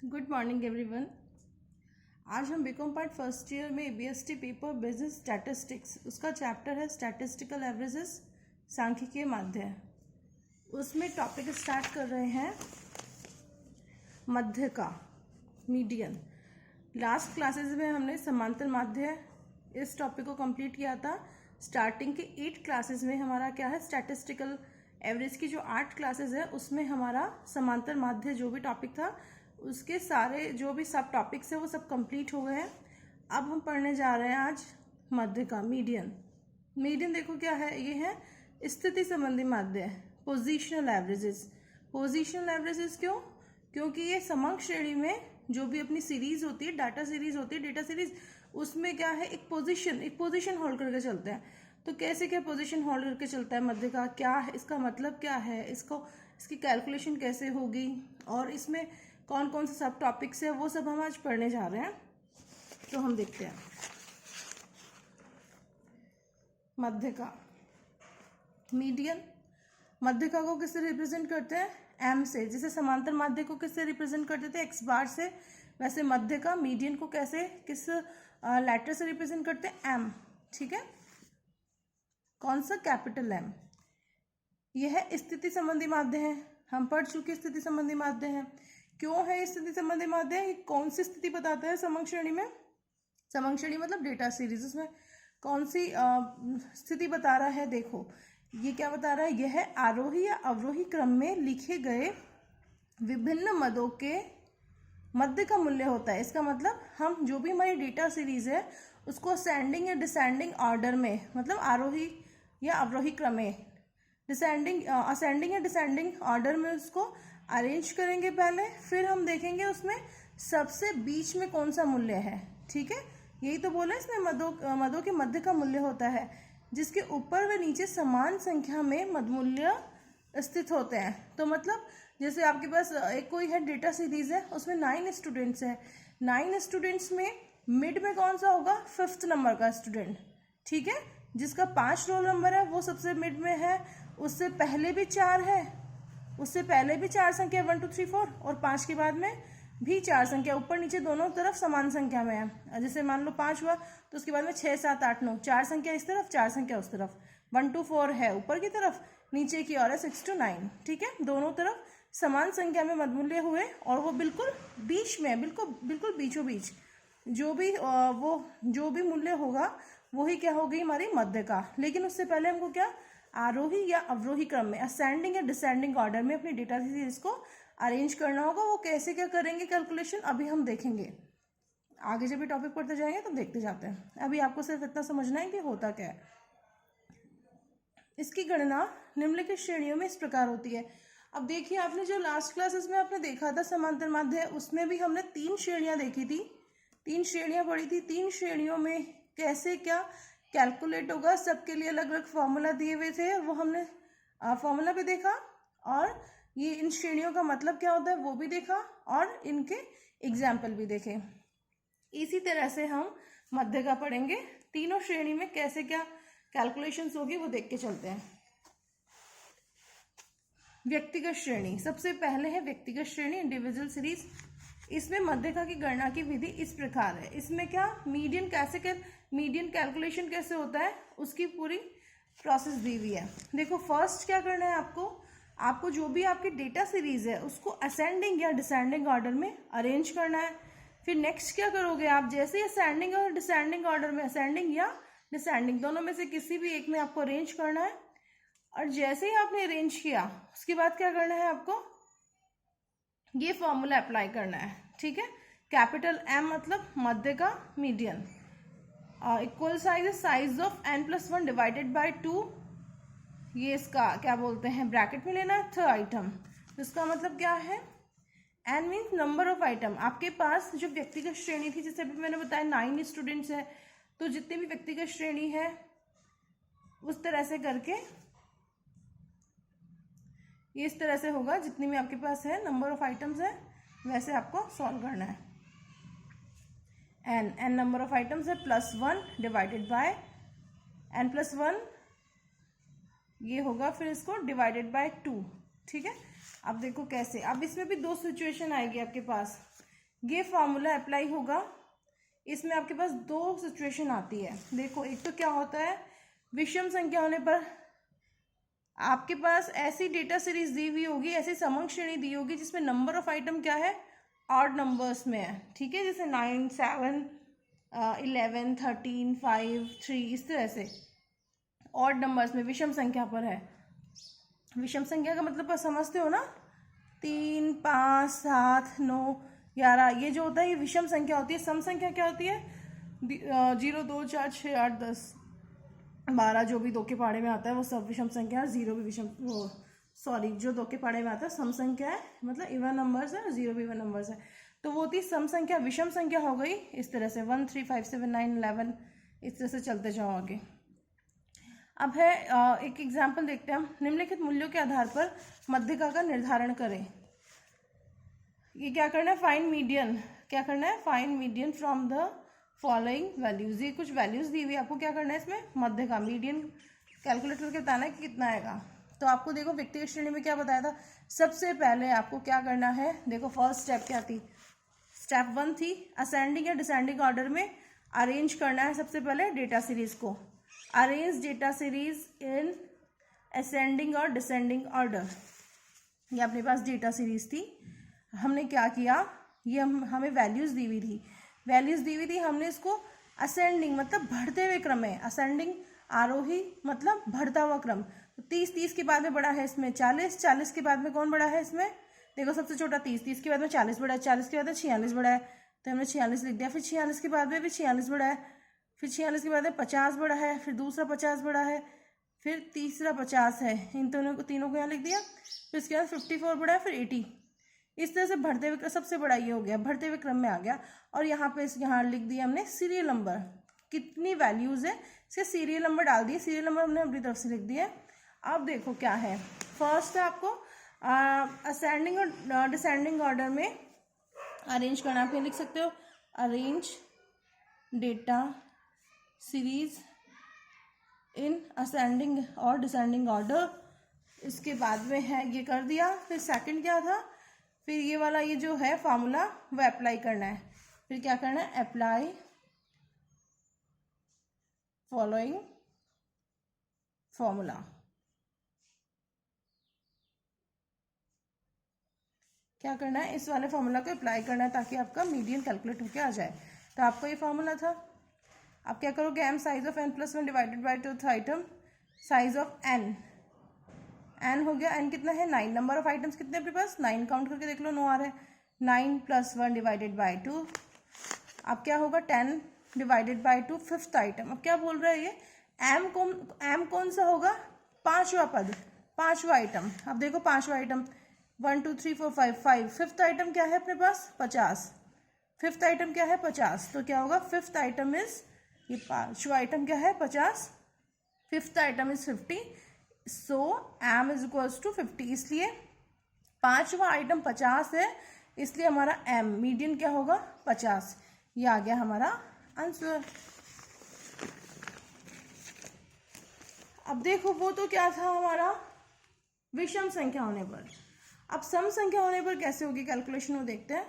Good morning everyone. आज हम BCom part first year में बीएसटी पेपर बिजनेस स्टैटिस्टिक्स उसका चैप्टर है स्टैटिस्टिकल एवरेजेस सांख्यिकीय माध्य। उसमें टॉपिक स्टार्ट कर रहे हैं मध्य का, मीडियन। लास्ट क्लासेस में हमने समांतर माध्य इस टॉपिक को कंप्लीट किया था। स्टार्टिंग के 8 क्लासेस में हमारा क्या है, स्टैटिस्टिकल एवरेज की जो 8 क्लासेस है उसमें हमारा समांतर माध्य जो भी टॉपिक था उसके सारे जो भी सब टॉपिक्स है वो सब कंप्लीट हो गए हैं। अब हम पढ़ने जा रहे हैं आज मध्य का, मीडियन। मीडियन देखो क्या है, ये है स्थिति संबंधी माध्य, पोजीशनल एवरेजेस। पोजीशनल एवरेजेस क्यों? क्योंकि ये समग्र श्रेणी में जो भी अपनी सीरीज होती है, डाटा सीरीज होती है, डेटा सीरीज, उसमें क्या है, एक पोजीशन होल्ड करके चलते हैं। तो कैसे क्या पोजीशन होल्ड करके चलता है मध्य का, क्या है इसका मतलब, क्या है इसकी कैलकुलेशन कैसे होगी, और इसमें कौन कौन से सब टॉपिक्स है, वो सब हम आज पढ़ने जा रहे हैं। तो हम देखते हैं मध्य का, मीडियन। मध्य का को किससे रिप्रेजेंट करते हैं? एम से। जैसे समांतर माध्य को किससे रिप्रेजेंट करते थे? एक्स बार से। वैसे मध्य का, मीडियन को कैसे, किस लेटर से रिप्रेजेंट करते हैं? एम। ठीक है, कौन सा? Capital M. यह है स्थिति संबंधी माध्य है, हम पढ़ चुके स्थिति संबंधी माध्य है। क्यों है स्थिति संबंधी माध्य? ये कौन सी स्थिति बताता है समग्र श्रेणी में? समग्र श्रेणी मतलब डेटा सीरीज, उसमें कौन सी स्थिति बता रहा है? देखो ये क्या बता रहा है, यह है आरोही या अवरोही क्रम में लिखे गए विभिन्न मदों के मध्य का मूल्य होता है। इसका मतलब हम जो भी हमारी डेटा सीरीज है उसको असेंडिंग या डिसेंडिंग ऑर्डर में, मतलब आरोही या अवरोही क्रम में, असेंडिंग या डिसेंडिंग ऑर्डर में उसको अरेंज करेंगे पहले, फिर हम देखेंगे उसमें सबसे बीच में कौन सा मूल्य है। ठीक है, यही तो बोला इसमें मदों के मध्य का मूल्य होता है, जिसके ऊपर व नीचे समान संख्या में मदमूल्य स्थित होते हैं। तो मतलब जैसे आपके पास एक कोई है डेटा सीरीज है, उसमें 9 स्टूडेंट्स है, 9 स्टूडेंट्स में मिड में कौन सा होगा? 5th नंबर का स्टूडेंट। ठीक है, जिसका 5 रोल नंबर है वो सबसे मिड में है, उससे पहले भी 4 है, उससे पहले भी 4 संख्या 1 2 3 4, और 5 के बाद में भी 4 संख्या, ऊपर नीचे दोनों तरफ समान संख्या में है। जैसे मान लो 5 हुआ तो उसके बाद में 6 7 8 9, 4 संख्या इस तरफ, 4 संख्या उस तरफ, 1 2 4 है ऊपर की तरफ, नीचे की ओर है 6 to 9। ठीक है, दोनों तरफ समान संख्या में मदमूल्य हुए, और वो बिल्कुल बीच में, बिल्कुल बीचों बीच जो भी मूल्य होगा वही क्या होगी, हमारी मध्य का। लेकिन उससे पहले हमको क्या, आरोही या अवरोही क्रम में, असेंडिंग या डिसेंडिंग ऑर्डर में अपनी डेटा सीरीज को अरेंज करना होगा। वो कैसे क्या करेंगे कैलकुलेशन, अभी हम देखेंगे। आगे जब भी टॉपिक पढ़ते जाएंगे तो देखते जाते हैं। अभी आपको सिर्फ इतना समझना है कि होता क्या है। इसकी गणना निम्नलिखित श्रेणियों में इस प्रकार होती है। अब देखिए, आपने जो लास्ट क्लासेस में आपने देखा था समांतर माध्य, उसमें भी हमने 3 श्रेणियां देखी थी, 3 श्रेणियां पढ़ी थी। 3 श्रेणियों में कैसे क्या कैलकुलेट होगा, सबके लिए अलग अलग फॉर्मूला दिए हुए थे, वो हमने फॉर्मूला भी देखा, और ये इन श्रेणियों का मतलब क्या होता है वो भी देखा, और इनके एग्जाम्पल भी देखे। इसी तरह से हम मध्य का पढ़ेंगे। तीनों श्रेणी में कैसे क्या कैलकुलेशंस होगी वो देख के चलते हैं। व्यक्तिगत श्रेणी, सबसे पहले है व्यक्तिगत श्रेणी, इंडिविजुअल सीरीज। इसमें मध्यका की गणना की विधि इस प्रकार है। इसमें क्या, मीडियन कैलकुलेशन कैसे होता है उसकी पूरी प्रोसेस दी हुई है। देखो फर्स्ट क्या करना है आपको जो भी आपकी डेटा सीरीज है उसको असेंडिंग या डिसेंडिंग ऑर्डर में अरेंज करना है। फिर नेक्स्ट क्या करोगे आप, जैसे ही असेंडिंग और डिसेंडिंग ऑर्डर में, असेंडिंग या डिसेंडिंग दोनों में से किसी भी एक में आपको अरेंज करना है, और जैसे ही आपने अरेंज किया उसके बाद क्या करना है, आपको ये फॉर्मूला अप्लाई करना है। ठीक है, कैपिटल एम मतलब मध्य का, median, equal size of n+1 divided by 2, ये इसका क्या बोलते हैं, ब्रैकेट में लेना है, थर्ड आइटम। तो इसका मतलब क्या है, n means number of item. आपके पास जो व्यक्तिगत श्रेणी थी, जैसे अभी मैंने बताया 9 स्टूडेंट्स है, तो जितनी भी व्यक्तिगत श्रेणी है उस तरह से करके ये इस तरह से होगा, जितनी भी आपके पास है नंबर ऑफ आइटम्स है वैसे आपको सॉल्व करना है। n नंबर ऑफ आइटम्स है, +1 डिवाइडेड बाय n+1 ये होगा, फिर इसको डिवाइडेड बाय 2। ठीक है, अब देखो कैसे, अब इसमें भी 2 सिचुएशन आएगी आपके पास। ये फॉर्मूला अप्लाई होगा। इसमें आपके पास दो सिचुएशन आती है। देखो, एक तो क्या होता है, विषम संख्या होने पर आपके पास ऐसी डेटा सीरीज दी हुई होगी, ऐसी समंक श्रेणी दी होगी जिसमें नंबर ऑफ आइटम क्या है, ऑड नंबर्स में है, ठीक है, जैसे 9, 7, 11, 13, 5, 3, इस तरह से ऑड नंबर्स में विषम संख्या पर है। विषम संख्या का मतलब समझते हो ना, 3, 5, 7, 9, 11, ये जो होता है ये विषम संख्या होती है। सम संख्या क्या होती है, 0, 2, 4, 6, 8, 10, 12, जो भी दो के पहाड़े में आता है वो सब विषम संख्या है। जीरो भी विषम, वो सॉरी, जो दो के पहाड़े में आता है सम संख्या है, मतलब इवन नंबर्स है, और जीरो भी इवन नंबर्स है। तो वो होती सम संख्या। विषम संख्या हो गई इस तरह से 1, 3, 5, 7, 9, 11, इस तरह से चलते जाओ आगे। अब है एक एग्जाम्पल देखते हैं हम। निम्नलिखित मूल्यों के आधार पर मध्यका का निर्धारण करें। ये क्या करना है, फाइंड मीडियन। क्या करना है, find median from the following values. ये कुछ वैल्यूज दी हुई, आपको क्या करना है, इसमें मध्य का मीडियन कैलकुलेट करके बताना है कि कितना आएगा। तो आपको देखो, व्यक्तिगत श्रेणी में क्या बताया था, सबसे पहले आपको क्या करना है, देखो फर्स्ट स्टेप क्या थी, स्टेप 1 थी असेंडिंग या डिसेंडिंग ऑर्डर में अरेंज करना है। सबसे पहले डेटा सीरीज को arrange data series in ascending और डिसेंडिंग ऑर्डर। ये अपने पास डेटा सीरीज थी। हमने क्या किया, ये हमें वैल्यूज दी हुई थी, हमने इसको असेंडिंग मतलब बढ़ते हुए क्रम में, असेंडिंग आरोही मतलब बढ़ता हुआ क्रम। 30 के बाद में बड़ा है इसमें 40 के बाद में कौन बड़ा है इसमें, देखो सबसे छोटा 30 के बाद में 40 बड़ा है, 40 के बाद में 46 बड़ा है, तो हमने 46 लिख दिया। फिर 46 के बाद में भी 46 बड़ा है, फिर 46 के बाद में 50 बड़ा है, फिर दूसरा 50 बड़ा है, फिर तीसरा 50 है, इन तीनों को यहाँ लिख दिया। फिर इसके बाद 54 बड़ा है, फिर 80, इस तरह से बढ़ते हुए सबसे बड़ा ये हो गया, बढ़ते हुए क्रम में आ गया। और यहाँ पे यहाँ लिख दिया हमने सीरियल नंबर, कितनी वैल्यूज है इसके सीरियल नंबर डाल दिए, सीरियल नंबर हमने अपनी तरफ से लिख दिया। अब देखो क्या है, फर्स्ट है आपको असेंडिंग और डिसेंडिंग ऑर्डर में अरेंज करना। आप लिख सकते हो arrange data series in ascending और डिसेंडिंग ऑर्डर। इसके बाद में है ये कर दिया। फिर सेकंड क्या था, फिर ये वाला ये जो है फार्मूला वो अप्लाई करना है। फिर क्या करना है, अप्लाई फॉलोइंग फॉर्मूला। क्या करना है, इस वाले फॉर्मूला को अप्लाई करना है ताकि आपका मीडियन कैलकुलेट होके आ जाए। तो आपका ये फॉर्मूला था। आप क्या करोगे, m size of n+1 divided by 2th item size of n हो गया। n कितना है, 9। नंबर ऑफ आइटम्स कितने अपने पास, 9। काउंट करके देख लो, 9 आ रहा है। 9 + 1 डिवाइडेड बाई 2। अब क्या होगा, 10 डिवाइडेड बाई 2 5th आइटम। अब क्या बोल रहा है ये, m कौन सा होगा, 5वां पद, 5वां आइटम। अब देखो 5वां आइटम 1 2 3 4 5 5। 5th आइटम क्या है अपने पास, 50। 5th आइटम क्या है, 50। तो क्या होगा, 5th आइटम इज, ये 5वां आइटम क्या है, 50। 5th item is 50। So m is equals to 50। इसलिए 5वां आइटम 50 है, इसलिए हमारा m मीडियन क्या होगा, 50। ये आ गया हमारा आंसर। अब देखो, वो तो क्या था हमारा विषम संख्या होने पर। अब सम संख्या होने पर कैसे होगी कैलकुलेशन, वो देखते हैं।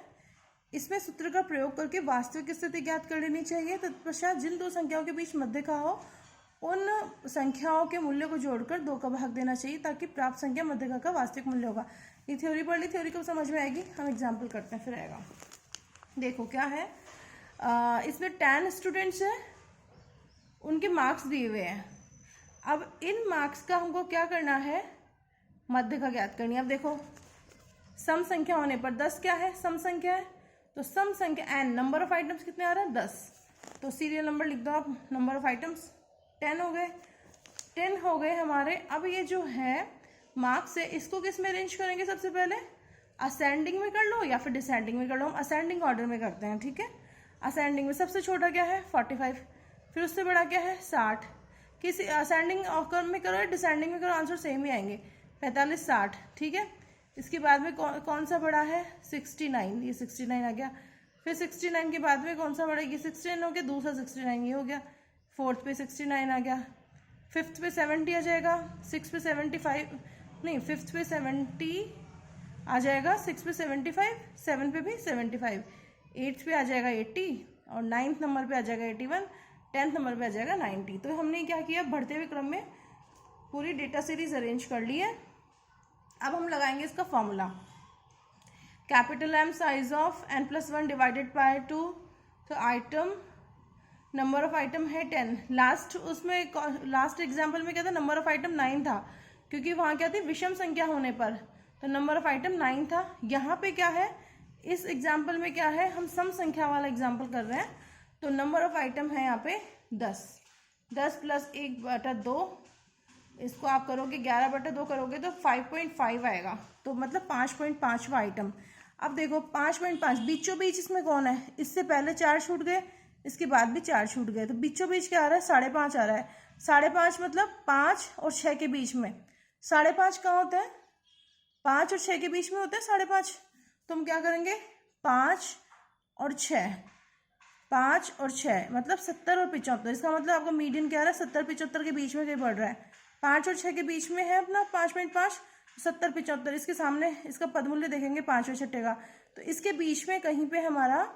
इसमें सूत्र का प्रयोग करके वास्तविक स्थिति ज्ञात कर लेनी चाहिए। तत्पश्चात जिन दो संख्याओं के बीच मध्य का हो उन संख्याओं के मूल्य को जोड़कर 2 का भाग देना चाहिए ताकि प्राप्त संख्या मध्यका का वास्तविक मूल्य होगा। ये थ्योरी पढ़ ली, थ्योरी कब समझ में आएगी, हम एग्जाम्पल करते हैं फिर आएगा। देखो क्या है, इसमें 10 स्टूडेंट्स हैं, उनके मार्क्स दिए हुए हैं। अब इन मार्क्स का हमको क्या करना है, मध्यका ज्ञात करनी है। अब देखो सम संख्या होने पर 10 क्या है, सम संख्या है, तो सम संख्या n, नंबर ऑफ आइटम्स कितने आ रहे हैं, 10। तो सीरियल नंबर लिख दो आप, नंबर ऑफ आइटम्स 10 हो गए, 10 हो गए हमारे। अब ये जो है मार्क्स है, इसको किस में अरेंज करेंगे, सबसे पहले असेंडिंग में कर लो या फिर डिसेंडिंग में कर लो। हम असेंडिंग ऑर्डर में करते हैं, ठीक है। असेंडिंग में सबसे छोटा क्या है, 45, फिर उससे बड़ा क्या है, 60। किसी असेंडिंग ऑर्डर में करो या डिसेंडिंग में करो, आंसर सेम ही आएंगे, 45 60, ठीक है। इसके बाद में कौन सा बड़ा है, 69, ये 69 आ गया। फिर 69 के बाद में कौन सा बड़ा, ये 69 हो गया, दूसरा 69 ये हो गया। 4th पे 69 आ गया, 5th पे 70 आ जाएगा, 6th पे 75 नहीं, 5th पे 70 आ जाएगा, 6th पे 75, 7 पे भी 75। 8th पे आ जाएगा 80 और 9th नंबर पे आ जाएगा 81, 10th नंबर पे आ जाएगा 90। तो हमने क्या किया, बढ़ते हुए क्रम में पूरी डेटा सीरीज अरेंज कर ली है। अब हम लगाएंगे इसका formula. Capital M size of n+1 divided by 2, तो आइटम नंबर ऑफ आइटम है 10। लास्ट एग्जाम्पल में क्या था, नंबर ऑफ आइटम 9 था, क्योंकि वहाँ क्या थी, विषम संख्या होने पर तो नंबर ऑफ आइटम 9 था। यहाँ पे क्या है, इस एग्जाम्पल में क्या है, हम सम संख्या वाला एग्जाम्पल कर रहे हैं, तो नंबर ऑफ आइटम है यहाँ पे 10। 10 + 1/2, इसको आप करोगे 11/2 करोगे तो 5.5 आएगा, तो मतलब 5.5वां आइटम। अब देखो 5.5 बीचों बीच इसमें कौन है, इससे पहले 4 छूट गए, इसके बाद भी 4 छूट गए, तो बीचों बीच क्या आ रहा है, 5.5 आ रहा है। 5.5 मतलब 5 और 6 के बीच में। 5.5 कहाँ होता है, 5 और 6 के बीच में होता है 5.5। तो हम क्या करेंगे, 5 और 6, 5 और 6 मतलब 70 और 75। इसका मतलब आपका मीडियन क्या आ रहा है, 70-75 के बीच में कहीं बढ़ रहा है। 5 और 6 के बीच में है अपना 5.5, 70-75। इसके सामने इसका पदमूल्य देखेंगे 5 और 6 का, तो इसके बीच में कहीं पे हमारा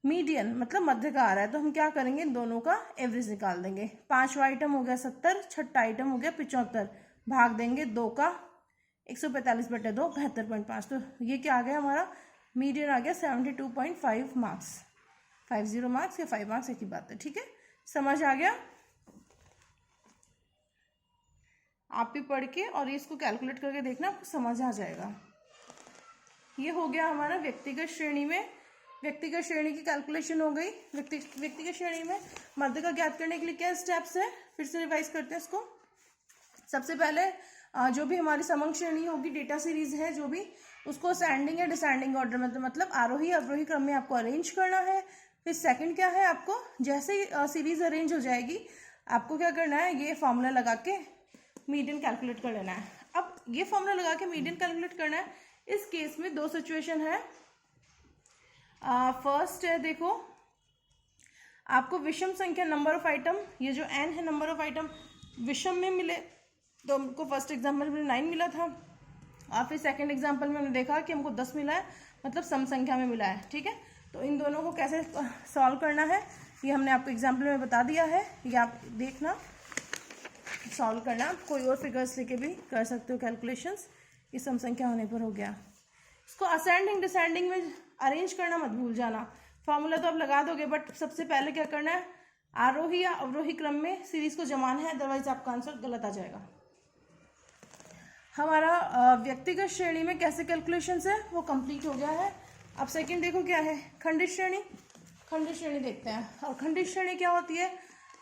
मीडियन मतलब मध्य का आ रहा है। तो हम क्या करेंगे, इन दोनों का एवरेज निकाल देंगे। 5वां आइटम हो गया 70, 6ठा आइटम हो गया 75, भाग देंगे 2 का, 145/2 72.5। तो ये क्या आ गया, हमारा मीडियन आ गया 72.5 मार्क्स। 50 मार्क्स या 5 मार्क्स एक ही बात है, ठीक है, समझ आ गया। आप भी पढ़ के और इसको कैलकुलेट करके देखना, आपको समझ आ जाएगा। ये हो गया हमारा व्यक्तिगत श्रेणी में, व्यक्तिगत श्रेणी की कैलकुलेशन हो गई। व्यक्तिगत श्रेणी में मध्य का ज्ञात करने के लिए क्या स्टेप्स है, फिर से रिवाइज करते हैं इसको। सबसे पहले जो भी हमारी समंग श्रेणी होगी, डेटा सीरीज है जो भी, उसको असेंडिंग या डिसेंडिंग ऑर्डर में, मतलब आरोही अवरोही क्रम में आपको अरेंज करना है। फिर सेकंड क्या है, आपको जैसे ही सीरीज अरेंज हो जाएगी, आपको क्या करना है, ये फॉर्मूला लगा के मीडियन कैलकुलेट कर लेना है। अब ये फॉर्मूला लगा के मीडियन कैलकुलेट करना है। इस केस में 2 सिचुएशन है। फर्स्ट है, देखो आपको विषम संख्या नंबर ऑफ आइटम, ये जो n है नंबर ऑफ आइटम विषम में मिले, तो हमको फर्स्ट एग्जाम्पल में 9 मिला था, और फिर सेकंड एग्जाम्पल में हमने देखा कि हमको 10 मिला है, मतलब सम संख्या में मिला है, ठीक है। तो इन दोनों को कैसे सॉल्व करना है, ये हमने आपको एग्जाम्पल में बता दिया है, ये आप देखना सॉल्व करना। कोई और फिगर्स लेके भी कर सकते हो कैलकुलेशंस। ये सम संख्या होने पर हो गया। इसको असेंडिंग डिसेंडिंग में अरेंज करना मत भूल जाना। फॉर्मूला तो आप लगा दोगे, बट सबसे पहले क्या करना है, आरोही या अवरोही क्रम में सीरीज को जमाना है, अदरवाइज आपका आंसर गलत आ जाएगा। हमारा व्यक्तिगत श्रेणी में कैसे कैलकुलेशंस है वो कंप्लीट हो गया है। अब सेकंड देखो क्या है, खंडित श्रेणी। खंडित श्रेणी देखते हैं। और खंडित श्रेणी क्या होती है,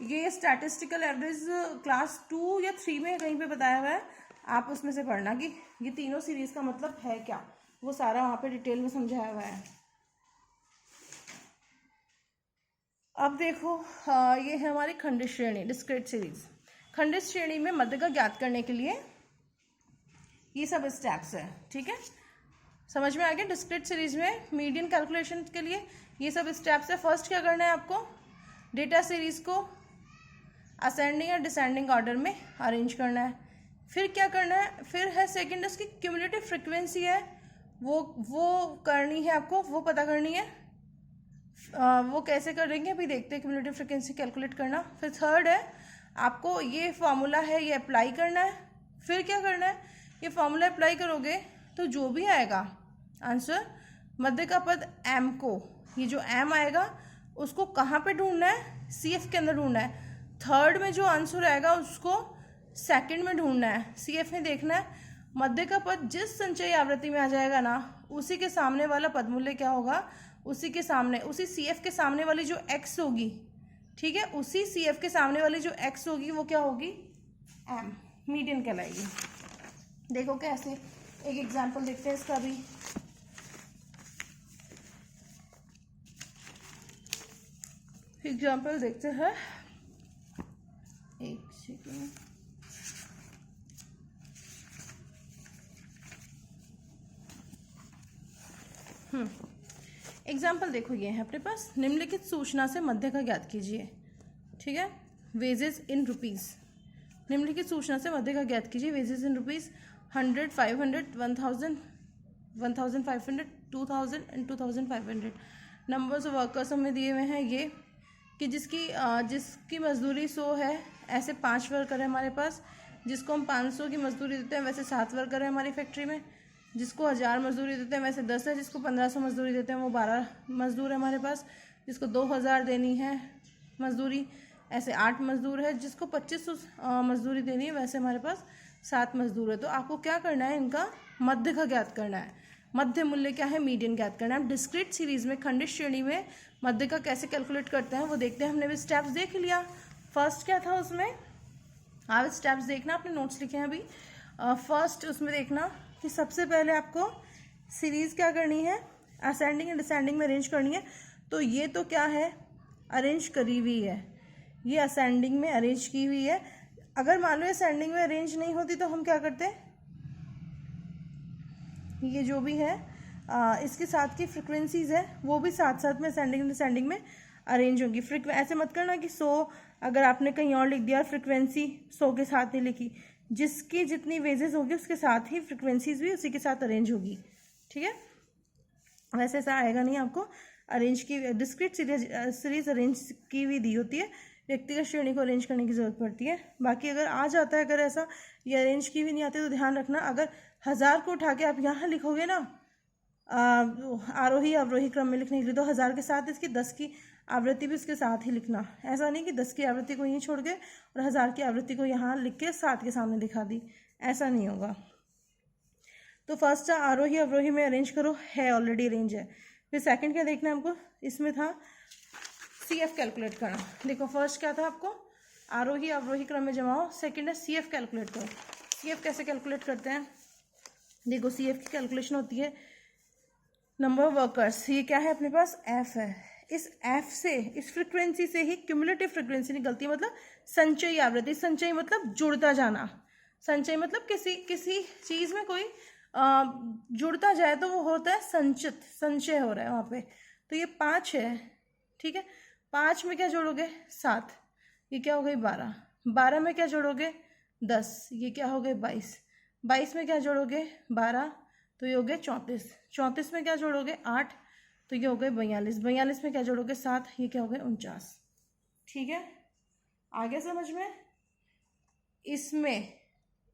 ये स्टैटिस्टिकल एवरेज क्लास 2 या 3 में कहीं पे बताया हुआ है, आप उसमें से पढ़ना कि ये तीनों सीरीज का मतलब है क्या, वो सारा वहाँ पे डिटेल में समझाया हुआ है। अब देखो ये है हमारी खंडित श्रेणी, डिस्क्रीट सीरीज। खंडित श्रेणी में मध्य का ज्ञात करने के लिए ये सब स्टेप्स है, ठीक है, समझ में आ गया। डिस्क्रीट सीरीज में मीडियन कैलकुलेशन के लिए ये सब स्टेप्स है। फर्स्ट क्या करना है, आपको डेटा सीरीज को असेंडिंग या डिसेंडिंग ऑर्डर में अरेंज करना है। फिर क्या करना है, फिर है सेकंड, उसकी क्यूमुलेटिव फ्रिक्वेंसी है वो करनी है आपको, वो पता करनी है। वो कैसे करेंगे अभी देखते हैं, क्यूमुलेटिव फ्रिक्वेंसी कैलकुलेट करना। फिर थर्ड है, आपको ये फॉर्मूला है ये अप्लाई करना है। फिर क्या करना है, ये फॉर्मूला अप्लाई करोगे तो जो भी आएगा आंसर, मध्य का पद m को, ये जो m आएगा उसको कहाँ पे ढूंढना है, CF के अंदर ढूंढना है। थर्ड में जो आंसर आएगा उसको सेकंड में ढूंढना है, CF में देखना है। मध्य का पद जिस संचयी आवृत्ति में आ जाएगा ना, उसी के सामने वाला पदमूल्य क्या होगा, उसी के सामने, उसी CF के सामने वाली जो x होगी, ठीक है, उसी CF के सामने वाली जो x होगी वो क्या होगी, m, मीडियन कहलाएगी। देखो कैसे, एक एग्जांपल देखते हैं इसका भी। एग्जांपल देखते हैं, एक सेकेंड। एग्जाम्पल देखो, ये है अपने पास, निम्नलिखित सूचना से मध्य का ज्ञात कीजिए, ठीक है, वेजेस इन रुपीज़। निम्नलिखित सूचना से मध्य का ज्ञात कीजिए, wages in rupees 100, 500, 1000, 1500, 2000 and 2500। Numbers of workers हमें दिए हुए हैं ये कि जिसकी मजदूरी 100 है, ऐसे 5 वर्कर है हमारे पास। जिसको हम 500 की मजदूरी देते हैं वैसे 7 वर्कर है हमारी फैक्ट्री में। जिसको 1000 मजदूरी देते हैं वैसे 10 है। जिसको 1500 मजदूरी देते हैं वो 12 मजदूर है हमारे पास। जिसको 2000 देनी है मजदूरी, ऐसे 8 मजदूर है। जिसको 2500 मजदूरी देनी है वैसे हमारे पास 7 मजदूर है। तो आपको क्या करना है, इनका मध्य का ज्ञात करना है। मध्य मूल्य क्या है, मीडियन ज्ञात करना है। डिस्क्रीट सीरीज में, खंडित श्रेणी में मध्य का कैसे कैलकुलेट करते हैं वो देखते हैं। हमने भी स्टेप्स देख लिया। फर्स्ट क्या था उसमें, आप स्टेप्स देखना, आपने नोट्स लिखे हैं अभी। फर्स्ट उसमें देखना कि सबसे पहले आपको सीरीज क्या करनी है, असेंडिंग एंड डिसेंडिंग में अरेंज करनी है। तो ये तो क्या है, अरेंज करी हुई है, ये असेंडिंग में अरेंज की हुई है। अगर मान लो असेंडिंग में अरेंज नहीं होती तो हम क्या करते, ये जो भी है इसके साथ की फ्रिक्वेंसीज है वो भी साथ साथ में असेंडिंग डिसेंडिंग में अरेंज होगी। ऐसे मत करना कि 100 अगर आपने कहीं और लिख दिया, फ्रिक्वेंसी 100 के साथ नहीं लिखी। जिसकी जितनी वेजेस होगी उसके साथ ही फ्रिक्वेंसीज भी उसी के साथ अरेंज होगी, ठीक है। वैसे ऐसा आएगा नहीं, आपको अरेंज की डिस्क्रीट सीरीज अरेंज की हुई दी होती है, व्यक्तिगत श्रेणी को अरेंज करने की जरूरत पड़ती है। बाकी अगर आ जाता है, अगर ऐसा ये अरेंज की भी नहीं आती तो ध्यान रखना, अगर 1000 को उठा के आप यहाँ लिखोगे ना आरोही अवरोही क्रम में लिखने के लिए, तो 1000 के साथ इसकी 10 की आवृत्ति भी उसके साथ ही लिखना। ऐसा नहीं कि 10 की आवृत्ति को यहीं छोड़ के और 1000 की आवृत्ति को यहाँ लिख के 7 के सामने दिखा दी, ऐसा नहीं होगा। तो फर्स्ट आरोही अवरोही में अरेंज करो, है ऑलरेडी अरेंज है। फिर सेकंड क्या देखना है हमको, इसमें था CF कैलकुलेट करना। देखो फर्स्ट क्या था, आपको आरोही अवरोही क्रम में जमाओ। सेकंड है CF कैलकुलेट करो। CF कैसे कैलकुलेट करते हैं, देखो CF की कैलकुलेशन होती है नंबर ऑफ वर्कर्स। ये क्या है अपने पास, F है। इस F से, इस फ्रिक्वेंसी से ही क्यूमुलेटिव फ्रिक्वेंसी निकलती है, मतलब संचयी आवृत्ति। संचयी मतलब जुड़ता जाना, संचय मतलब किसी चीज में कोई जुड़ता जाए तो वो होता है संचित, संचय हो रहा है वहाँ पे। तो ये 5 है, ठीक है। 5 में क्या जोड़ोगे, 7, ये क्या हो गई 12। 12 में क्या जोड़ोगे, 10, ये क्या हो गए 22। 22 में क्या जोड़ोगे, 12, तो ये हो गए 34। 34 में क्या जोड़ोगे, 8, तो ये हो गए 42। 42 में क्या जोड़ोगे, 7, ये क्या हो गए 49। ठीक है, आगे समझ में। इसमें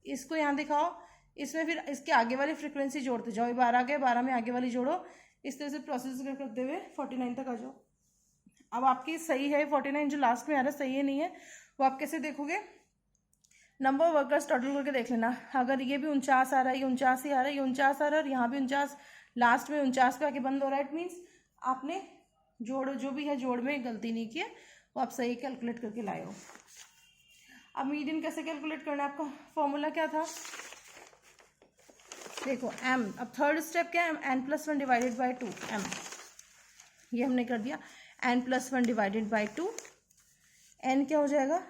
इसको यहाँ दिखाओ, इसमें फिर इसके आगे वाली फ्रिक्वेंसी जोड़ते जाओ। 12 गए, 12 में आगे वाली जोड़ो, इस तरह से प्रोसेस करते हुए 49 तक आ जाओ। अब आपकी सही है 49, जो लास्ट में आ रहा है सही है नहीं है, वो आप कैसे देखोगे, नंबर ऑफ वर्कर्स टोटल करके देख लेना। अगर ये भी 49 आ रहा है, ये 49 ही आ रहा है, ये 49 आ रहा है और यहाँ भी 49, लास्ट में 49 पे आके बंद हो रहा है, इट मीन्स आपने जोड़ जो भी है जोड़ में गलती नहीं की है, वो आप सही कैलकुलेट करके लाए हो। अब मीडियन कैसे कैलकुलेट करना है, आपका फॉर्मूला क्या था, देखो m। अब थर्ड स्टेप क्या है, n+1 डिवाइडेड बाई 2 m, ये हमने कर दिया। n+1 डिवाइडेड बाई 2, n क्या हो जाएगा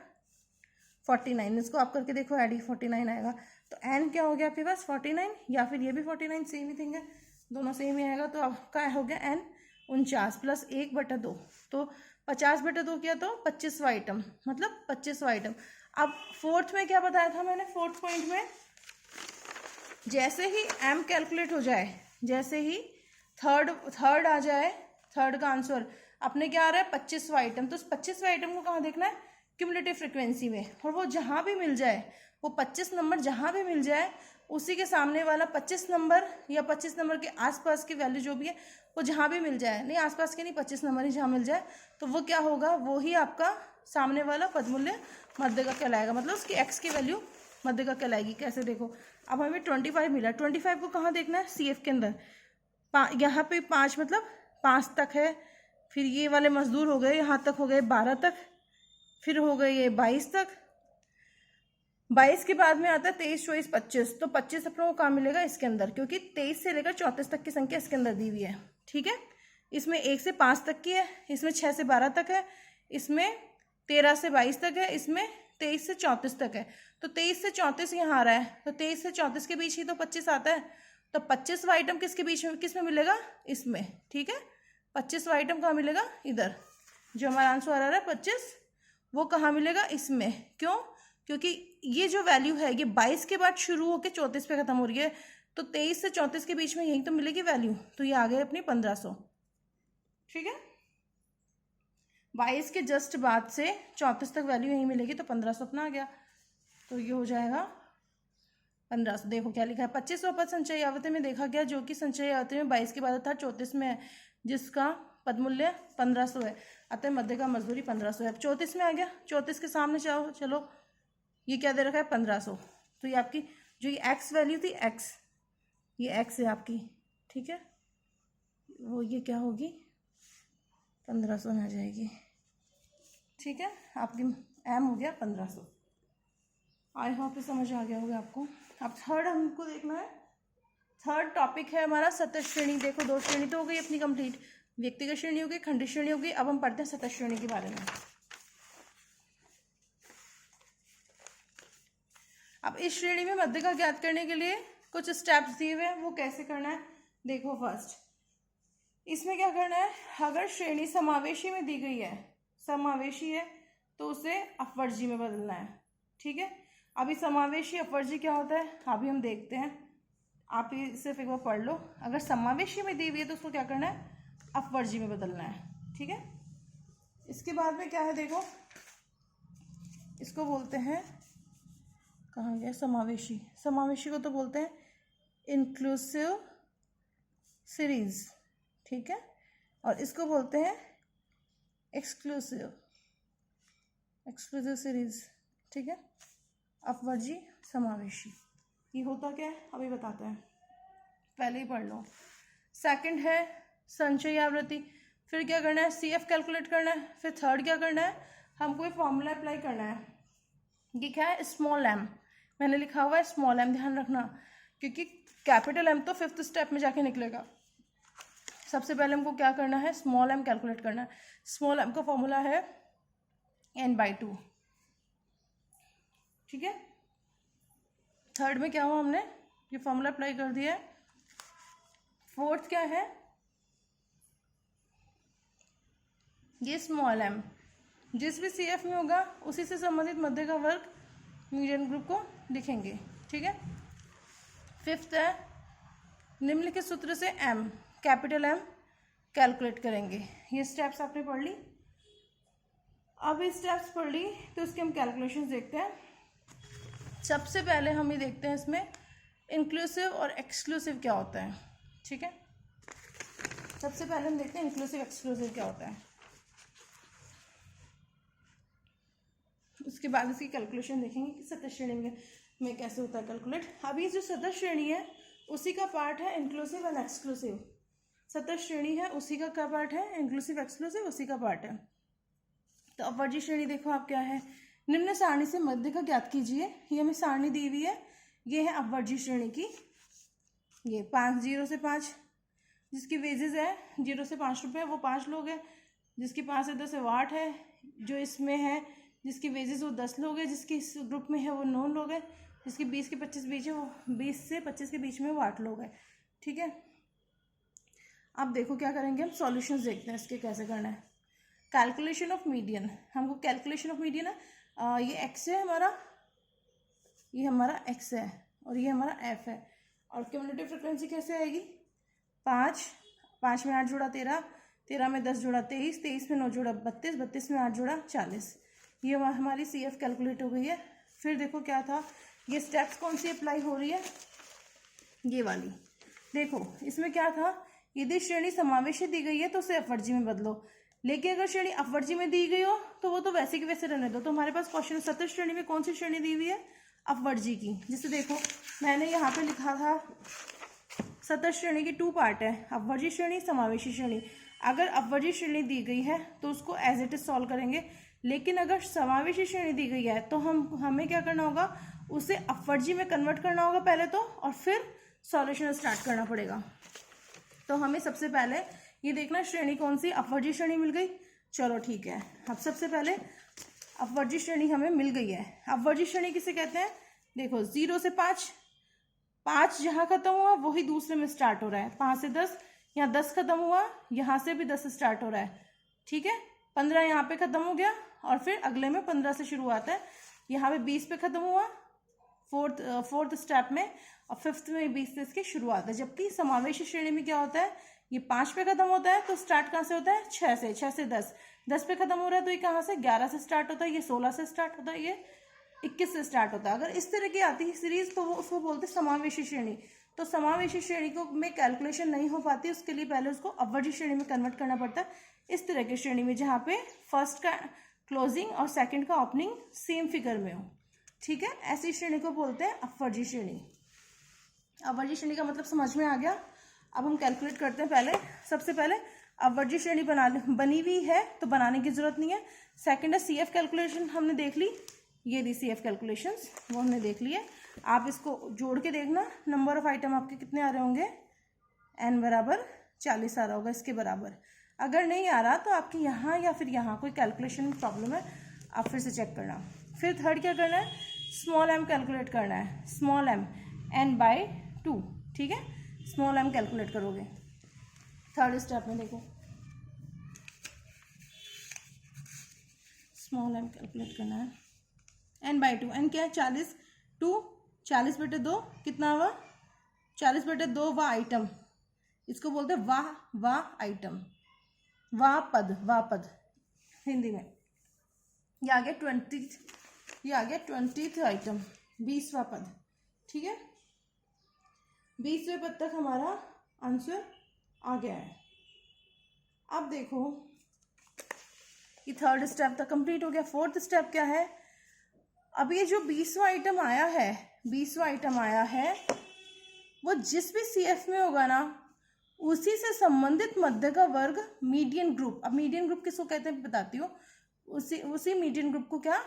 49। इसको आप करके देखो, ऐड ही 49 आएगा। तो n क्या हो गया आपके पास 49, या फिर ये भी 49, सेम ही थिंग है, दोनों सेम ही आएगा। तो आपका हो गया n 49 प्लस 1/2, तो 50/2 किया तो 25वां आइटम, मतलब 25वां आइटम। अब फोर्थ में क्या बताया था मैंने, फोर्थ पॉइंट में जैसे ही m कैलकुलेट हो जाए, जैसे ही थर्ड आ जाए, थर्ड का आंसर अपने क्या आ रहा है 25वां आइटम, तो उस 25वां आइटम को कहाँ देखना है, क्यूमुलेटिव फ्रिक्वेंसी में। और वो जहाँ भी मिल जाए, वो 25 नंबर जहाँ भी मिल जाए, उसी के सामने वाला 25 नंबर या 25 नंबर के आसपास की वैल्यू जो भी है, वो जहाँ भी मिल जाए, नहीं आसपास के नहीं, 25 नंबर ही जहाँ मिल जाए, तो वो क्या होगा, वो ही आपका सामने वाला पदमूल्य मध्य का कहलाएगा, मतलब उसकी x की वैल्यू मध्य का कहलाएगी। कैसे देखो, अब हमें 25 मिला, 25 को कहाँ देखना है, CF के अंदर। यहाँ पे 5 मतलब 5 तक है, फिर ये वाले मजदूर हो गए, यहाँ तक हो गए 12 तक, फिर हो गए ये 22 तक। 22 के बाद में आता है 23, 24, 25, तो 25 अपनों को कहाँ मिलेगा, इसके अंदर, क्योंकि 23 से लेकर 34 तक की संख्या इसके अंदर दी हुई है। ठीक है, इसमें 1 से 5 तक की है, इसमें 6 से 12 तक है, इसमें 13 से 22 तक है, इसमें 23 से 34 तक है। तो 23 से 34 यहाँ आ रहा है, तो 23 से 34 के बीच ही तो 25 आता है, तो 25वां आइटम किसके बीच में, किस में मिलेगा, इसमें। ठीक है, 25वां आइटम कहाँ मिलेगा, इधर, जो हमारा आंसर आ रहा है 25, वो कहाँ मिलेगा, इसमें। क्यों, क्योंकि ये जो वैल्यू है ये 22 के बाद शुरू होकर 34 पे खत्म हो रही है, तो 23 से 34 के बीच में यही तो मिलेगी वैल्यू, तो ये आ गई अपनी 1500। ठीक है, 22 के जस्ट बाद से 34 तक वैल्यू यही मिलेगी, तो 1500 अपना आ गया। तो ये हो जाएगा 1500। देखो क्या लिखा है, 25वां पद संचयी आवृत्ति में देखा गया, जो कि संचयी आवृत्ति में 22 के बाद था 34 में है, जिसका पद मूल्य 1500 है, अतः मध्य का मजदूरी 1500 है। अब 34 में आ गया, 34 के सामने चलो ये क्या दे रखा है 1500, तो ये आपकी जो ये एक्स वैल्यू थी, एक्स, ये एक्स है आपकी, ठीक है, वो ये क्या होगी 1500 में आ जाएगी। ठीक है, आपकी एम हो गया 1500। आई होप समझ आ गया होगा आपको। अब थर्ड हमको देखना है, थर्ड टॉपिक है हमारा सतत श्रेणी। देखो 2 श्रेणी तो हो गई अपनी कंप्लीट, व्यक्तिगत श्रेणी हो गई, खंडित श्रेणी हो गई। अब हम पढ़ते हैं सतत श्रेणी के बारे में। अब इस श्रेणी में मध्य का ज्ञात करने के लिए कुछ स्टेप्स दिए हुए हैं, वो कैसे करना है देखो। फर्स्ट इसमें क्या करना है, अगर श्रेणी समावेशी में दी गई है, समावेशी है तो उसे अपवर्जी में बदलना है। ठीक है, अभी समावेशी अपवर्जी क्या होता है अभी हम देखते हैं, आप ये सिर्फ एक बार पढ़ लो। अगर समावेशी में दी हुई है तो उसको क्या करना है, अपवर्जी में बदलना है। ठीक है, इसके बाद में क्या है देखो, इसको बोलते हैं, कहाँ गया समावेशी, समावेशी को तो बोलते हैं इंक्लूसिव सीरीज। ठीक है, और इसको बोलते हैं एक्सक्लूसिव सीरीज। ठीक है, अपवर्जी समावेशी, ये होता क्या है अभी बताते हैं, पहले ही पढ़ लो। सेकंड है संचयी आवृत्ति, फिर क्या करना है CF कैलकुलेट करना है। फिर थर्ड क्या करना है, हमको एक फॉर्मूला अप्लाई करना है। ये क्या है, स्मॉल m, मैंने लिखा हुआ है स्मॉल m, ध्यान रखना, क्योंकि कैपिटल M तो 5th स्टेप में जाके निकलेगा। सबसे पहले हमको क्या करना है, स्मॉल m कैलकुलेट करना है। स्मॉल m का फॉर्मूला है n/2। ठीक है, थर्ड में क्या हुआ, हमने ये फॉर्मूला अप्लाई कर दिया है। फोर्थ क्या है, ये स्मॉल m जिस भी CF में होगा उसी से संबंधित मध्य का वर्ग मीडियन ग्रुप को लिखेंगे। ठीक है, फिफ्थ है निम्नलिखित सूत्र से m, कैपिटल M कैलकुलेट करेंगे। ये स्टेप्स आपने पढ़ ली। अब ये स्टेप्स पढ़ ली तो इसके हम कैलकुलेशंस देखते हैं। सबसे पहले हम ये देखते हैं इसमें इंक्लूसिव और एक्सक्लूसिव क्या होता है। ठीक है, सबसे पहले हम देखते हैं इंक्लूसिव एक्सक्लूसिव क्या होता है, उसके बाद इसकी कैलकुलेशन देखेंगे कि सतत श्रेणी में कैसे होता है कैलकुलेट। अभी जो सतत श्रेणी है उसी का पार्ट है इंक्लूसिव एंड एक्सक्लूसिव। सतत श्रेणी है उसी का क्या पार्ट है, इंक्लूसिव एक्सक्लूसिव उसी का पार्ट है। तो अपवर्जी श्रेणी देखो आप क्या है, निम्न सारणी से मध्य का ज्ञात कीजिए। ये हमें सारणी दी हुई है, ये है अपवर्जी श्रेणी की। ये 5 0 से 5, जिसकी वेजेस है 0 से 5 रुपये, वो 5 लोग हैं। जिसकी 5 से 10 है वो 8 है। जो इसमें है जिसकी वेजेस वो 10 लोग हैं। जिसकी इस ग्रुप में है वो 9 लोग हैं। जिसकी 20 के 25 बीच है वो 20 से 25 के बीच में वो 8 लोग हैं। ठीक है, अब देखो क्या करेंगे हम, सॉल्यूशंस देखते हैं इसके कैसे करना है। कैलकुलेशन ऑफ मीडियन, हमको कैलकुलेशन ऑफ मीडियन है, ये x है हमारा, ये हमारा x है और ये हमारा f है। और क्यूमुलेटिव फ्रीक्वेंसी कैसे आएगी, 5 में 8 जोड़ा 13, 13 में 10 जोड़ा 23, 23 में 9 जोड़ा 32, 32 में 8 जोड़ा 40। ये हमारी CF कैलकुलेट हो गई है। फिर देखो क्या था, ये स्टेप्स कौन सी अप्लाई हो रही है, ये वाली। देखो इसमें क्या था, यदि श्रेणी समावेशी दी गई है तो उसे अपवर्जी में बदलो, लेकिन अगर श्रेणी अपवर्जी में दी गई हो तो वो तो वैसे की वैसे रहने दो। तो हमारे पास क्वेश्चन सतत श्रेणी में कौन सी श्रेणी दी हुई है, अपवर्जी की। जिसे देखो मैंने यहाँ पे लिखा था, सतत श्रेणी की 2 पार्ट है, अपवर्जी श्रेणी, समावेशी श्रेणी। अगर अपवर्जी श्रेणी दी गई है तो उसको एज इट इज सॉल्व करेंगे, लेकिन अगर समावेशी श्रेणी दी गई है तो हमें क्या करना होगा, उसे अपवर्जी में कन्वर्ट करना होगा पहले तो, और फिर सॉल्यूशन स्टार्ट करना पड़ेगा। तो हमें सबसे पहले ये देखना श्रेणी कौन सी, अपवर्जी श्रेणी मिल गई। चलो ठीक है, अब सबसे पहले अपवर्जी श्रेणी हमें मिल गई है। अपवर्जी श्रेणी किसे कहते हैं, देखो 0 से 5 जहाँ खत्म हुआ वही दूसरे में स्टार्ट हो रहा है। 5 से 10, यहाँ 10 खत्म हुआ, यहाँ से भी 10 स्टार्ट हो रहा है। ठीक है, 15 यहाँ पे खत्म हो गया और फिर अगले में 15 से शुरू आता है। यहाँ पे 20 पे खत्म हुआ फोर्थ स्टेप में, और फिफ्थ में 20 से इसकी शुरुआत है। जबकि समावेशी श्रेणी में क्या होता है, ये 5 पे खत्म होता है, तो स्टार्ट कहाँ से होता है, 6 से, 6 से 10, 10 पे खत्म हो रहा है तो ये कहाँ से, 11 से स्टार्ट होता है, ये 16 से स्टार्ट होता है, ये 21 से स्टार्ट होता है। अगर इस तरह की आती है सीरीज तो वो उसको बोलते हैं समावेशी श्रेणी। तो समावेशी श्रेणी को में कैलकुलेशन नहीं हो पाती, उसके लिए पहले उसको अपवर्जी श्रेणी में कन्वर्ट करना पड़ता है, इस तरह की श्रेणी में जहाँ पे फर्स्ट का क्लोजिंग और सेकंड का ओपनिंग सेम फिगर में हो। ठीक है, ऐसी श्रेणी को बोलते हैं अपवर्जी श्रेणी। अपवर्जी श्रेणी का मतलब समझ में आ गया। अब हम कैलकुलेट करते हैं। पहले सबसे पहले अपवर्जी श्रेणी बनी हुई है तो बनाने की जरूरत नहीं है। सेकंड है CF कैलकुलेशन, हमने देख ली, ये दी CF कैलकुलेशंस, वो हमने देख लिए। आप इसको जोड़ के देखना, नंबर ऑफ आइटम आपके कितने आ रहे होंगे, n बराबर 40 आ रहा होगा इसके बराबर। अगर नहीं आ रहा तो आपके यहाँ या फिर यहाँ कोई कैलकुलेशन प्रॉब्लम है, आप फिर से चेक करना। फिर थर्ड क्या करना है, स्मॉल m कैलकुलेट करना है, स्मॉल m n/2। ठीक है, स्मॉल m कैलकुलेट करोगे। थर्ड स्टेप में देखो, स्मॉल m कैलकुलेट करना है, n/2, n क्या है 40, 2 40/2 कितना हुआ, 40/2 वाह आइटम, इसको बोलते हैं वाह आइटम, वाह पद हिंदी में। ये आ गया 20, ये आ गया 20th आइटम, 20वां पद। ठीक है, 20वें पद तक हमारा आंसर आ गया है। अब देखो ये थर्ड स्टेप तक कंप्लीट हो गया। फोर्थ स्टेप क्या है, अब ये जो 20वां आइटम आया है, 20वां आइटम आया है, वो जिस भी CF में होगा ना, उसी से संबंधित मध्य का वर्ग मीडियन ग्रुप। अब मीडियन ग्रुप किसको कहते हैं बताती हूँ, उसी मीडियन ग्रुप को क्या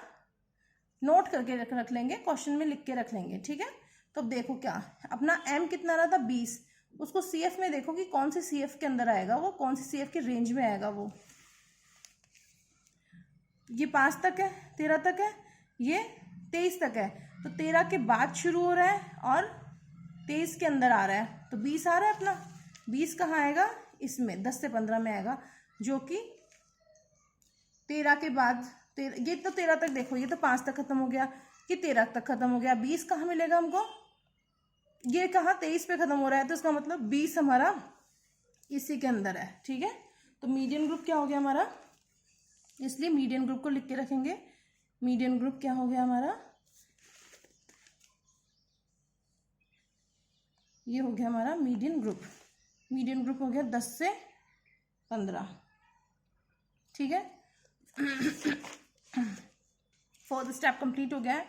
नोट करके रख लेंगे, क्वेश्चन में लिख के रख लेंगे। ठीक है, तो देखो क्या अपना m कितना रहा था 20, उसको CF में देखो कि कौन से CF के अंदर आएगा, वो कौन सी CF के रेंज में आएगा। वो ये 5 तक है, 13 तक है, ये 23 तक है, तो 13 के बाद शुरू हो रहा है और 23 के अंदर आ रहा है, तो 20 आ रहा है अपना। 20 कहाँ आएगा, इसमें 10 से 15 में आएगा, जो कि 13 के बाद ये तो 13 तक देखो, ये तो 5 तक खत्म हो गया, कि 13 तक खत्म हो गया। 20 कहाँ मिलेगा हमको, ये कहाँ 23 पे खत्म हो रहा है, तो इसका मतलब 20 हमारा इसी के अंदर है। ठीक है, तो मीडियन ग्रुप क्या हो गया हमारा, इसलिए मीडियन ग्रुप को लिख के रखेंगे। मीडियन ग्रुप क्या हो गया हमारा, ये हो गया हमारा मीडियन ग्रुप। मीडियन ग्रुप हो गया 10 से 15। ठीक है, फोर्थ स्टेप कंप्लीट हो गया है।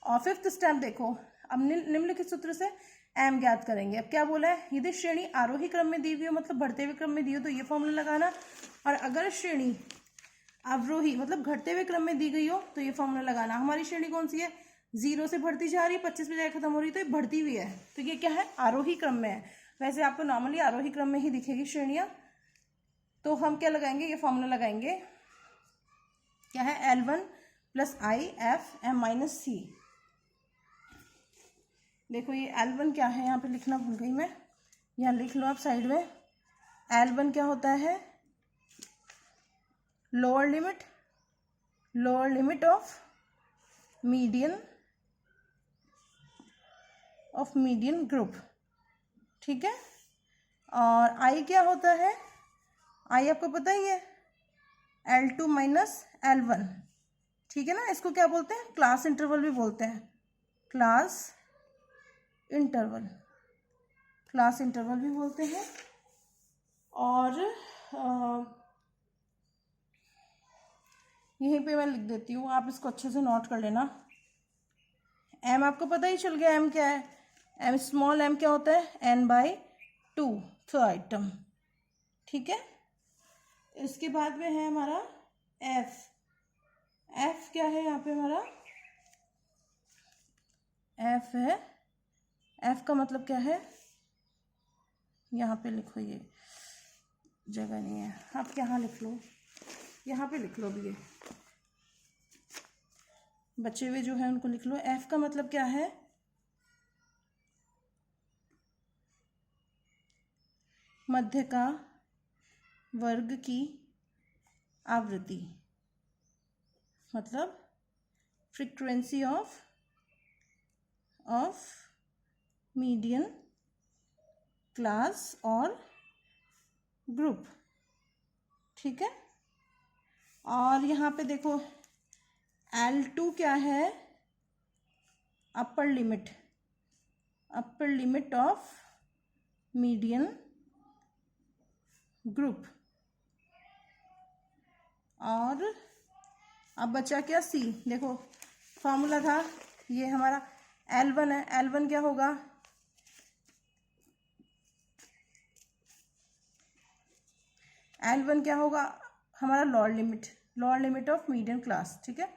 और फिफ्थ स्टेप देखो, अब निम्नलिखित सूत्र से m ज्ञात करेंगे। अब क्या बोला है, यदि श्रेणी आरोही क्रम में दी हुई हो, मतलब बढ़ते हुए क्रम में दी हो, तो ये फॉर्मूला लगाना, और अगर श्रेणी अवरोही मतलब घटते हुए क्रम में दी गई हो तो ये फॉर्मूला लगाना। हमारी श्रेणी कौन सी है, 0 से बढ़ती जा रही है, 25 पे जाकर खत्म हो रही है, तो ये बढ़ती हुई है, तो ये क्या है, आरोही क्रम में है। वैसे आपको नॉर्मली आरोही क्रम में ही दिखेगी श्रेणियाँ, तो हम क्या लगाएंगे, ये फॉर्मूला लगाएंगे, क्या है, L1 + IF(m-c). देखो ये L1 क्या है, यहाँ पे लिखना भूल गई मैं, यहाँ लिख लो आप साइड में। L1 क्या होता है, lower limit of median group. ठीक है, और I क्या होता है, I आपको पता ही है, L2 - L1। ठीक है ना, इसको क्या बोलते हैं, क्लास इंटरवल भी बोलते हैं, क्लास इंटरवल भी बोलते हैं। और यहीं पे मैं लिख देती हूँ, आप इसको अच्छे से नोट कर लेना। m आपको पता ही चल गया, m क्या है, m स्मॉल m क्या होता है, n/2 थर्ड आइटम। ठीक है, इसके बाद में है हमारा f क्या है, यहाँ पे हमारा f है, f का मतलब क्या है, यहाँ पे लिखो, ये जगह नहीं है, आप यहाँ लिख लो, यहाँ पे लिख लो भी, ये बचे हुए जो है उनको लिख लो। f का मतलब क्या है, मध्य का वर्ग की आवृत्ति, मतलब फ्रीक्वेंसी ऑफ मीडियन क्लास और ग्रुप, ठीक है। और यहाँ पे देखो L2 क्या है, upper limit of median group. और अब बचा क्या, C। देखो फॉर्मूला था, ये हमारा L1 है, L1 क्या होगा, L1 क्या होगा हमारा lower limit of median class, ठीक है,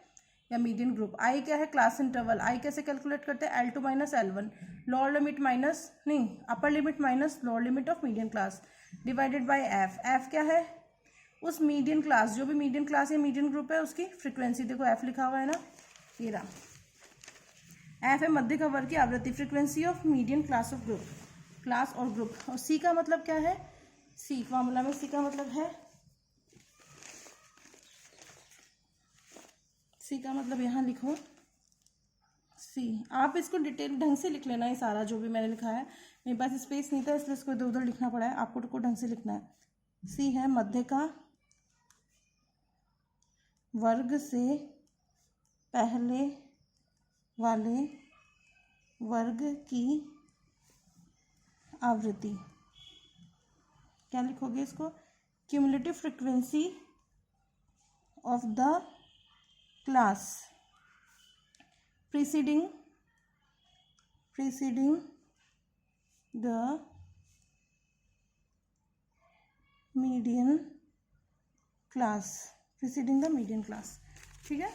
या मीडियन ग्रुप। I क्या है, क्लास इंटरवल। I कैसे कैलकुलेट करते हैं, L2 minus L1, lower limit minus नहीं upper limit minus lower limit of median class divided by F क्या है, उस मीडियन क्लास, जो भी मीडियन क्लास या मीडियन ग्रुप है उसकी फ्रीक्वेंसी। देखो F लिखा हुआ है ना, ये रहा। F है मध्य का वर्ग की आवृत्ति, frequency of median class of group, class और ग्रुप। और C का मतलब क्या है, C फॉर्मूला में C का मतलब है, C का मतलब यहाँ लिखो C। आप इसको डिटेल ढंग से लिख लेना, ये सारा जो भी मैंने लिखा है, मेरे पास स्पेस नहीं था इसलिए इसको इधर उधर लिखना पड़ा है, आपको को ढंग से लिखना है। C है मध्य का वर्ग से पहले वाले वर्ग की आवृत्ति। क्या लिखोगे इसको, cumulative frequency of the class preceding the median class, ठीक है।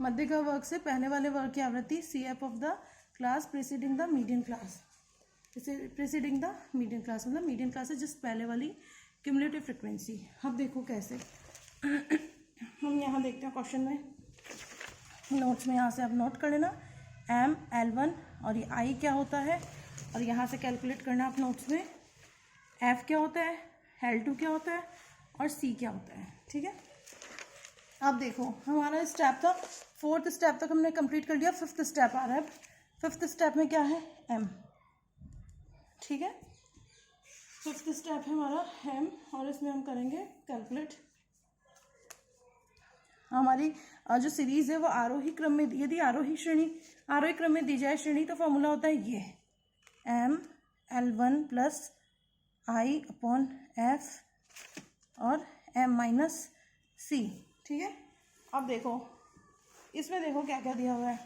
मध्य का वर्ग से पहले वाले वर्ग की आवृत्ति CF of the class preceding the median class, मतलब मीडियन क्लास से जस्ट पहले वाली क्यूमुलेटिव फ्रीक्वेंसी। अब देखो कैसे हम यहाँ देखते हैं क्वेश्चन में, नोट्स में यहाँ से आप नोट कर लेना, M L1 और ये I क्या होता है, और यहाँ से कैलकुलेट करना आप नोट्स में, F क्या होता है, L2 क्या होता है और C क्या होता है, ठीक है। अब देखो हमारा स्टेप था, 4th स्टेप तक हमने कंप्लीट कर लिया, 5th स्टेप आ रहा है। 5th स्टेप में क्या है, M, ठीक है। 5th स्टेप है हमारा M, और इसमें हम करेंगे कैलकुलेट हमारी जो सीरीज है वो आरोही क्रम में, यदि आरोही क्रम में दी जाए श्रेणी, तो फॉर्मूला होता है ये M L1 plus I upon F और M माइनस C, ठीक है। अब देखो इसमें देखो क्या क्या दिया हुआ है,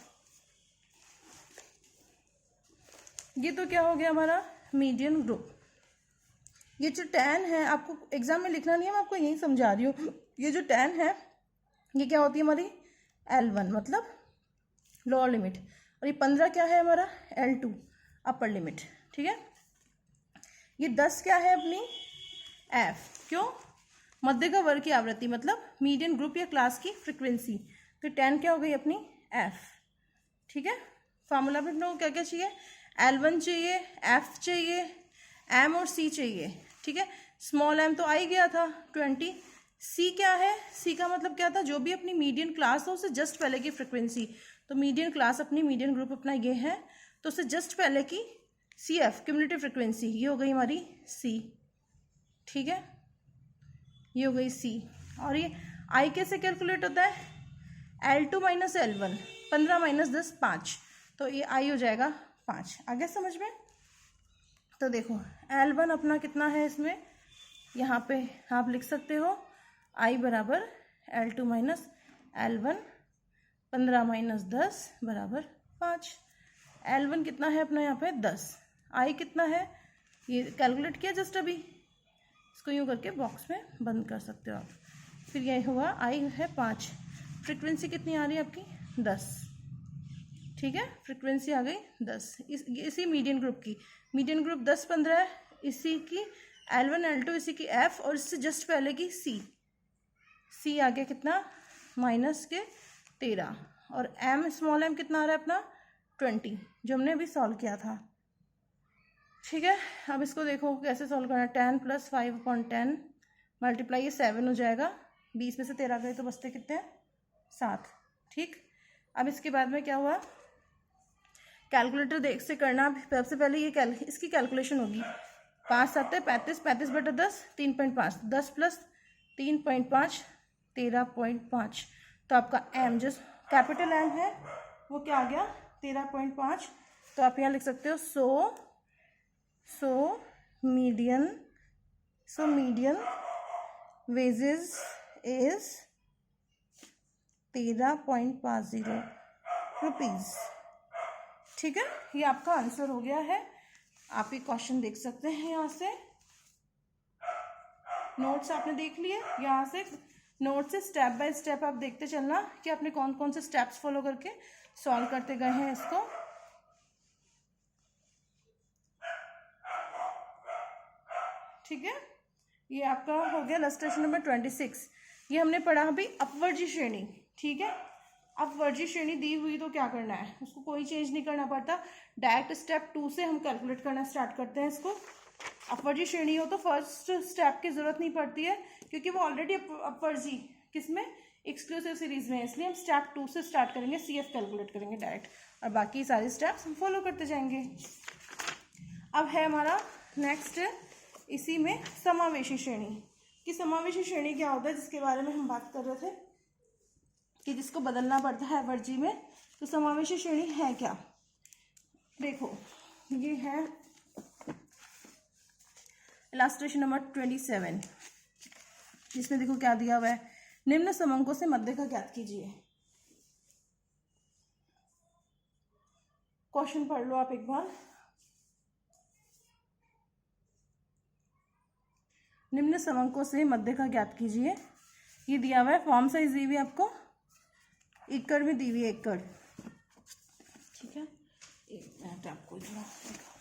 ये तो क्या हो गया हमारा मीडियन ग्रुप। ये जो tan है आपको एग्जाम में लिखना नहीं है, मैं आपको यही समझा रही हूँ। ये जो tan है ये क्या होती है हमारी L1 मतलब लोअर लिमिट, और ये 15 क्या है हमारा L2 अपर लिमिट, ठीक है। ये 10 क्या है अपनी F, क्यों, मध्य का वर्ग की आवृत्ति मतलब मीडियन ग्रुप या क्लास की फ्रीक्वेंसी। तो 10 क्या हो गई अपनी F, ठीक है। फार्मूला में अपने को क्या क्या चाहिए, L1 चाहिए, F चाहिए, M और C चाहिए, ठीक है। स्मॉल m तो आ ही गया था 20। C क्या है, C का मतलब क्या था, जो भी अपनी मीडियन क्लास हो उससे जस्ट पहले की फ्रीक्वेंसी। तो मीडियन क्लास अपनी, मीडियन ग्रुप अपना ये है, तो उससे जस्ट पहले की CF क्यूमुलेटिव फ्रीक्वेंसी, ये हो गई हमारी C, ठीक है, ये हो गई C। और ये I कैसे कैलकुलेट होता है, L2 माइनस L1, 15 माइनस 10 5, तो ये I हो जाएगा 5। आगे समझ में। तो देखो L1 अपना कितना है, इसमें यहाँ पे आप लिख सकते हो I बराबर L2 माइनस L1, 15 माइनस 10 बराबर 5। L1 कितना है अपना यहाँ पे 10, I कितना है, ये कैलकुलेट किया जस्ट अभी, इसको यूँ करके बॉक्स में बंद कर सकते हो आप। फिर ये हुआ I है 5, फ्रीक्वेंसी कितनी आ रही है आपकी 10, ठीक है, फ्रीक्वेंसी आ गई 10। इसी मीडियन ग्रुप की, मीडियन ग्रुप 10 15 है, इसी की L1 L2, इसी की F, और इससे जस्ट पहले की C आ गया कितना माइनस के 13, और M स्मॉल m कितना आ रहा है अपना 20, जो हमने अभी सॉल्व किया था, ठीक है। अब इसको देखो कैसे सॉल्व करना है, 10 प्लस 5/10 मल्टीप्लाई 7 हो जाएगा, 20 में से 13 गए तो बचते कितने हैं 7, ठीक। अब इसके बाद में क्या हुआ, कैलकुलेटर देख से करना। सबसे पहले ये इसकी कैलकुलेशन होगी। 5 7 35, 35 बटा 10 3.5, 10 प्लस 3.5 13.5। तो आपका एम जो कैपिटल एम है वो क्या आ गया 13.5। तो आप यहाँ लिख सकते हो so median wages is 13.50 rupees. ठीक है, ये आपका आंसर हो गया है। आप ये क्वेश्चन देख सकते हैं यहाँ से। नोट्स आपने देख लिए, यहाँ से नोट से स्टेप बाय स्टेप आप देखते चलना कि आपने कौन कौन से स्टेप्स फॉलो करके सॉल्व करते गए हैं इसको। ठीक है, ये आपका हो गया इलस्ट्रेशन नंबर 26। ये हमने पढ़ा अभी अपवर्जी श्रेणी। ठीक है, अपवर्जी श्रेणी दी हुई तो क्या करना है, उसको कोई चेंज नहीं करना पड़ता। डायरेक्ट स्टेप 2 से हम कैलकुलेट करना स्टार्ट करते हैं इसको। अपवर्जी श्रेणी हो तो फर्स्ट स्टेप की जरूरत नहीं पड़ती है, क्योंकि वो ऑलरेडी अपवर्जी किसमें एक्सक्लूसिव सीरीज में है, इसलिए हम स्टेप 2 से स्टार्ट करेंगे, CF कैलकुलेट करेंगे डायरेक्ट, और बाकी सारे स्टेप्स हम फॉलो करते जाएंगे। अब है हमारा नेक्स्ट इसी में समावेशी श्रेणी। कि समावेशी श्रेणी क्या होता है, जिसके बारे में हम बात कर रहे थे कि जिसको बदलना पड़ता है वर्जी में। तो समावेशी श्रेणी है क्या, देखो ये है इलस्ट्रेशन नंबर 27, जिसमें देखो क्या दिया हुआ है, निम्न समंकों से मध्य का ज्ञात कीजिए। क्वेश्चन पढ़ लो आप एक बार। निम्न समंकों से मध्य का ज्ञात कीजिए। ये दिया हुआ है, फॉर्म साइज दी हुई है आपको, एकड़ में दी हुई है एकड़। ठीक है, एक मिनट आपको दिखा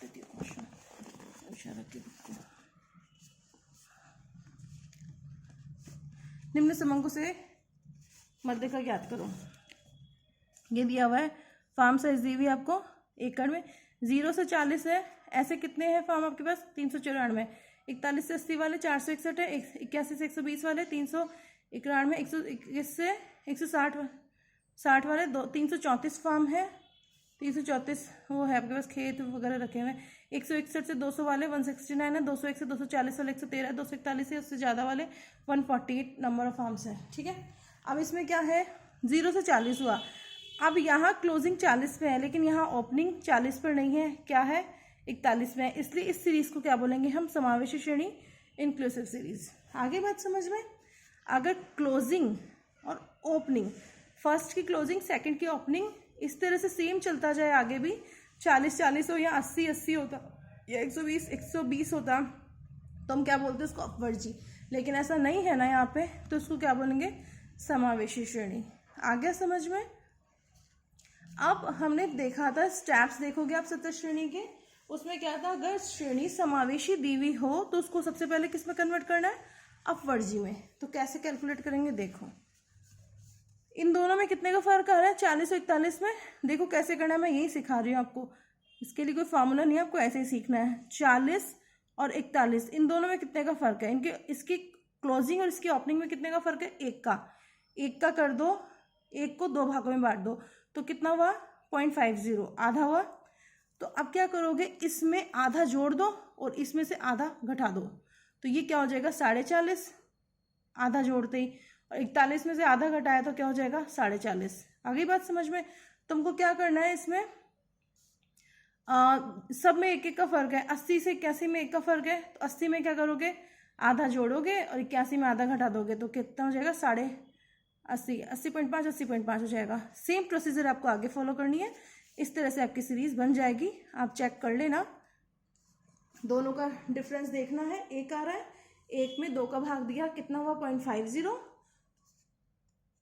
देती हूँ क्वेश्चन, इशारा की बुक को। निम्न समंकों से मध्य का ज्ञात करो। ये दिया हुआ है, फॉर्म साइज दी हुई है आपको एकड़ में। 0 से 40 है, ऐसे कितने हैं फॉर्म आपके पास, 394। 41 से 80 वाले 461 है, 81 से 120 वाले 391, 121 से 160 वाले 334 फॉर्म है। 334 वो है आपके पास, खेत वगैरह रखे हुए हैं। 161 से 200 वाले 169 है। 201 से 240 वाले 113 है। 241 से उससे ज़्यादा वाले 148 नंबर ऑफ फॉर्म्स है। ठीक है, अब इसमें क्या है, 0 से 40 हुआ। अब यहाँ क्लोजिंग 40 पे है, लेकिन यहाँ ओपनिंग 40 पर नहीं है, क्या है 41 में है, इसलिए इस सीरीज को क्या बोलेंगे हम, समावेशी श्रेणी, इंक्लूसिव सीरीज। आगे बात समझ में। अगर क्लोजिंग और ओपनिंग, फर्स्ट की क्लोजिंग सेकंड की ओपनिंग इस तरह से सेम चलता जाए, आगे भी 40-40 हो या 80-80 होता या 120-120 होता, तो हम क्या बोलते हैं उसको अपवर्जी। लेकिन ऐसा नहीं है ना यहाँ पे, तो उसको क्या बोलेंगे, समावेशी श्रेणी। आ गया समझ में। अब हमने देखा था स्टेप्स, देखोगे आप सतत श्रेणी के, उसमें क्या था, अगर श्रेणी समावेशी दी हुई हो तो उसको सबसे पहले किस में कन्वर्ट करना है, अपवर्जी में। तो कैसे कैलकुलेट करेंगे, देखो इन दोनों में कितने का फर्क आ रहा है, 40 और 41 में। देखो कैसे करना है, मैं यही सिखा रही हूँ आपको, इसके लिए कोई फार्मूला नहीं है, आपको ऐसे ही सीखना है। 40 और 41 इन दोनों में कितने का फर्क है, इनके इसकी क्लोजिंग और इसकी ओपनिंग में कितने का फर्क है, 1 का कर दो, 1 को 2 भागों में बांट दो, तो कितना हुआ 0.50, आधा हुआ। तो अब क्या करोगे, इसमें आधा जोड़ दो और इसमें से आधा घटा दो, तो ये क्या हो जाएगा 40.5, आधा जोड़ते ही, और 41 में से आधा घटाया तो क्या हो जाएगा 40.5। आगे बात समझ में। तुमको क्या करना है इसमें, सब में 1-1 का फर्क है। 80 से 81 में 1 का फर्क है, तो 80 में क्या करोगे, आधा जोड़ोगे और 81 में आधा घटा दोगे, तो कितना हो जाएगा 80.5, 80.5 हो जाएगा। सेम प्रोसीजर आपको आगे फॉलो करनी है, इस तरह से आपकी सीरीज बन जाएगी। आप चेक कर लेना, दोनों का डिफरेंस देखना है। 1 आ रहा है, 1 में 2 का भाग दिया, कितना हुआ 0.50।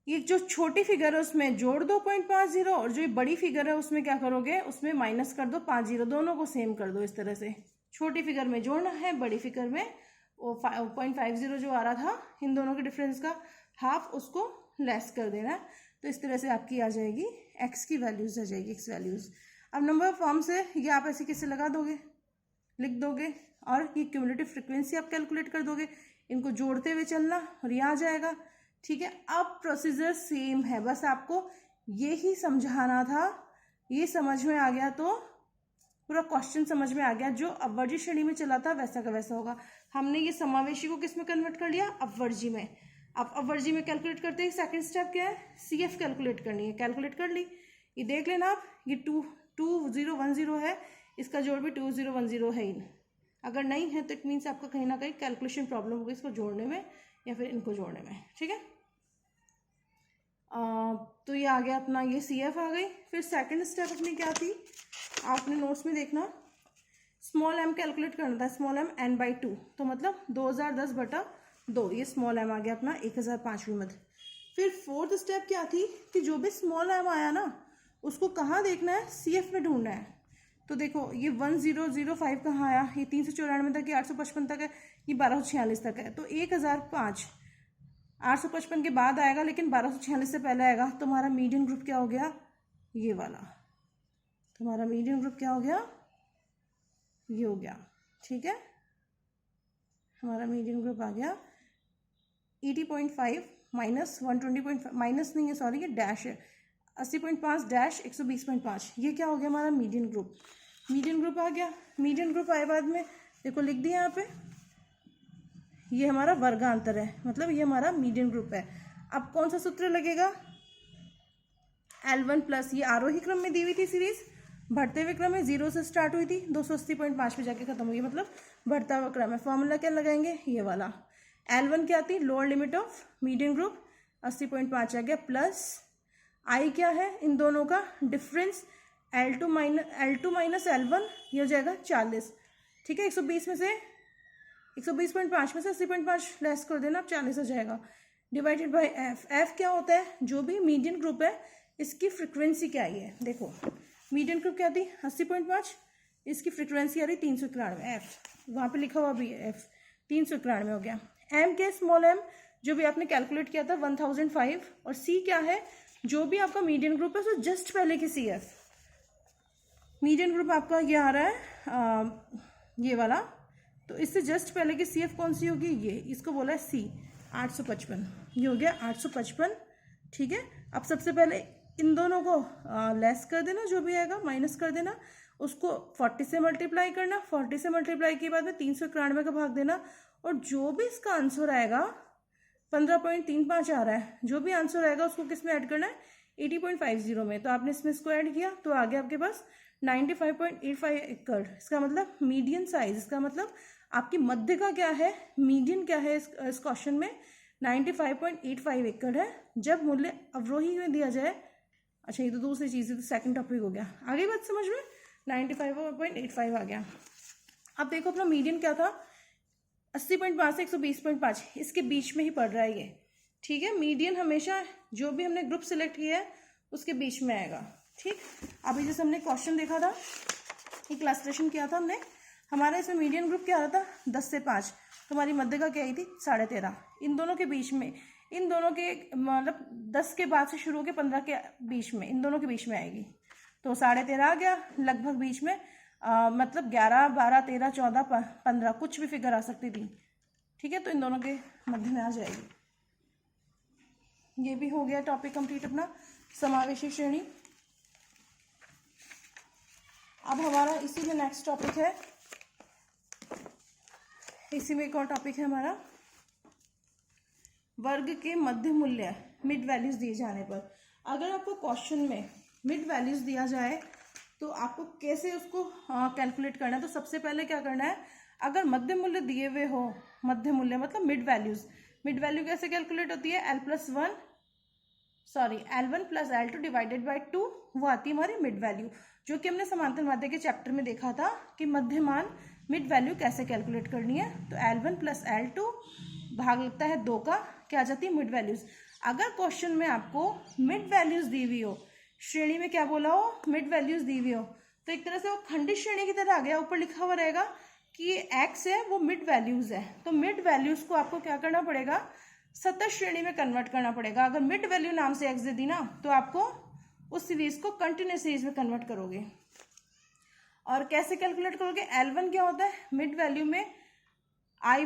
ये जो छोटी फिगर है उसमें जोड़ दो 0.50, और जो बड़ी फिगर है उसमें क्या करोगे, उसमें माइनस कर दो 50, दोनों को सेम कर दो। इस तरह से छोटी फिगर में जोड़ना है, बड़ी फिगर में वो 0.50 जो आ रहा था इन दोनों के डिफरेंस का हाफ, उसको लेस कर देना। तो इस तरह से आपकी आ जाएगी एक्स की वैल्यूज आ जाएगी, एक्स वैल्यूज। अब नंबर ऑफ फॉर्म से ये आप ऐसे कैसे लगा दोगे, लिख दोगे, और ये क्यूमुलेटिव फ्रीक्वेंसी आप कैलकुलेट कर दोगे। इनको जोड़ते हुए चलना और ये आ जाएगा। ठीक है, अब प्रोसीजर सेम है, बस आपको यही समझाना था, ये समझ में आ गया तो पूरा क्वेश्चन समझ में आ गया। जो अपवर्जी श्रेणी में चला था वैसा का वैसा होगा। हमने ये समावेशी को किस में कन्वर्ट कर लिया, अपवर्जी में। अब अपवर्जी में कैलकुलेट करते हैं, सेकंड स्टेप क्या है, CF कैलकुलेट करनी है। कैलकुलेट कर ली, ये देख लेना आप, ये 2010 है, इसका जोड़ भी 2010 है ही। अगर नहीं है तो इट मीन्स आपका कहीं ना कहीं कैलकुलेशन प्रॉब्लम होगी इसको जोड़ने में या फिर इनको जोड़ने में, ठीक है। तो ये आ गया अपना, ये CF आ गई। फिर सेकंड स्टेप अपनी क्या थी, आपने नोट्स में देखना, स्मॉल m कैलकुलेट करना था, स्मॉल m n/2, तो मतलब 2010/2, ये स्मॉल m आ गया अपना 1005वीं मध्य। फिर फोर्थ स्टेप क्या थी कि जो भी स्मॉल m आया ना उसको कहाँ देखना है, CF में ढूंढना है। तो देखो ये 1005 कहाँ आया, ये 394 तक, ये 855 तक है, ये 1246 तक है। तो 1005 855 के बाद आएगा लेकिन 1246 से पहले आएगा। तुम्हारा मीडियन ग्रुप क्या हो गया, ये वाला। तुम्हारा मीडियन ग्रुप क्या हो गया, ये हो गया, ठीक है। हमारा मीडियन ग्रुप आ गया 80.5 माइनस 120.5, माइनस नहीं है सॉरी, ये डैश है, 80.5 डैश 120.5, ये क्या हो गया हमारा मीडियन ग्रुप। मीडियन ग्रुप आ गया। मीडियन ग्रुप आए बाद में देखो लिख दिया यहाँ पे, ये हमारा वर्गांतर है, मतलब ये हमारा मीडियन ग्रुप है। अब कौन सा सूत्र लगेगा, L1 प्लस, ये आरोही क्रम में दी हुई थी सीरीज, बढ़ते हुए क्रम में 0 से स्टार्ट हुई थी, 280.5 पे जाके खत्म हुई, मतलब बढ़ता हुआ क्रम है। फॉर्मूला क्या लगाएंगे, ये वाला। L1 क्या थी, lower limit of median group 80.5 आ गया, प्लस I क्या है, इन दोनों का डिफरेंस, L2 माइनस L1, ये हो जाएगा 40, ठीक है। 120 में से 120.5 में से 80.5 लेस कर देना, अब 40 हो जाएगा, डिवाइडेड बाय F। F क्या होता है, जो भी मीडियन ग्रुप है इसकी फ्रिक्वेंसी क्या आई है। देखो मीडियन ग्रुप क्या थी 80.5, इसकी फ्रिक्वेंसी आ रही 391, F वहाँ पे लिखा हुआ भी है, F 391 हो गया। M क्या, स्मॉल m, जो भी आपने कैलकुलेट किया था 1005, और C क्या है, जो भी आपका मीडियन ग्रुप है तो जस्ट पहले की CF। मीडियन ग्रुप आपका ये आ रहा है ये वाला, तो इससे जस्ट पहले की CF कौन सी होगी, ये, इसको बोला है C 855, ये हो गया 855, ठीक है। अब सबसे पहले इन दोनों को लेस कर देना, जो भी आएगा माइनस कर देना, उसको 40 से मल्टीप्लाई करना, 40 से मल्टीप्लाई के बाद में 391 का भाग देना, और जो भी इसका आंसर आएगा 15.35 आ रहा है, जो भी आंसर आएगा उसको किस में ऐड करना है, 80.50 में। तो आपने इसमें इसको ऐड किया तो आ गया आपके पास 95.85 एकड़। इसका मतलब मीडियन साइज, इसका मतलब आपकी मध्यिका क्या है, मीडियन क्या है इस क्वेश्चन में 95.85 एकड़ है, जब मूल्य अवरोही में दिया जाए। अच्छा ये तो दूसरी चीज़ है, तो सेकंड टॉपिक हो गया, आगे बात समझ में, 95.85 आ गया। अब देखो अपना मीडियन क्या था, 80.5 से 120.5, इसके बीच में ही पड़ रहा है ये, ठीक है। मीडियन हमेशा जो भी हमने ग्रुप सिलेक्ट किया है उसके बीच में आएगा, ठीक। अभी जैसे हमने क्वेश्चन देखा था, एक क्लास्ट्रेशन किया था हमने, हमारा इसमें मीडियन ग्रुप क्या आ रहा था 10 से 5, तो हमारी मध्यिका क्या आई थी 13.5, इन दोनों के बीच में, इन दोनों के मतलब 10 के बाद से शुरू होकर 15 के बीच में, इन दोनों के बीच में आएगी, तो 13.5 आ गया लगभग बीच में, मतलब 11, 12, 13, 14, 15 कुछ भी फिगर आ सकती थी, ठीक है। तो इन दोनों के मध्य में आ जाएगी। ये भी हो गया टॉपिक कंप्लीट अपना समावेशी श्रेणी। अब हमारा इसी में नेक्स्ट टॉपिक है, इसी में एक और टॉपिक है हमारा, वर्ग के मध्य मूल्य, मिड वैल्यूज दिए जाने पर। अगर आपको क्वेश्चन में मिड वैल्यूज दिया जाए तो आपको कैसे उसको कैलकुलेट करना है। तो सबसे पहले क्या करना है, अगर मध्य मूल्य दिए हुए हो, मध्य मूल्य मतलब मिड वैल्यूज, मिड वैल्यू कैसे कैलकुलेट होती है, L1 plus L2 divided by 2, वो आती है हमारी मिड वैल्यू, जो कि हमने समांतर माध्य के चैप्टर में देखा था कि मध्यमान मिड वैल्यू कैसे कैलकुलेट करनी है। तो L1 प्लस L2 भाग लगता है 2 का, क्या आ जाती है मिड वैल्यूज। अगर क्वेश्चन में आपको मिड वैल्यूज दी हुई हो, श्रेणी में क्या बोला हो, मिड वैल्यूज दी हुई हो, तो एक तरह से वो खंडित श्रेणी की तरह आ गया, ऊपर लिखा हुआ रहेगा कि ये x है वो मिड वैल्यूज है, तो मिड वैल्यूज को आपको क्या करना पड़ेगा, सतत श्रेणी में कन्वर्ट करना पड़ेगा। अगर मिड वैल्यू नाम से x दे दी ना, तो आपको उस सीरीज को कंटिन्यूस सीरीज में कन्वर्ट करोगे। और कैसे कैलकुलेट करोगे, L1 क्या होता है, मिड वैल्यू में I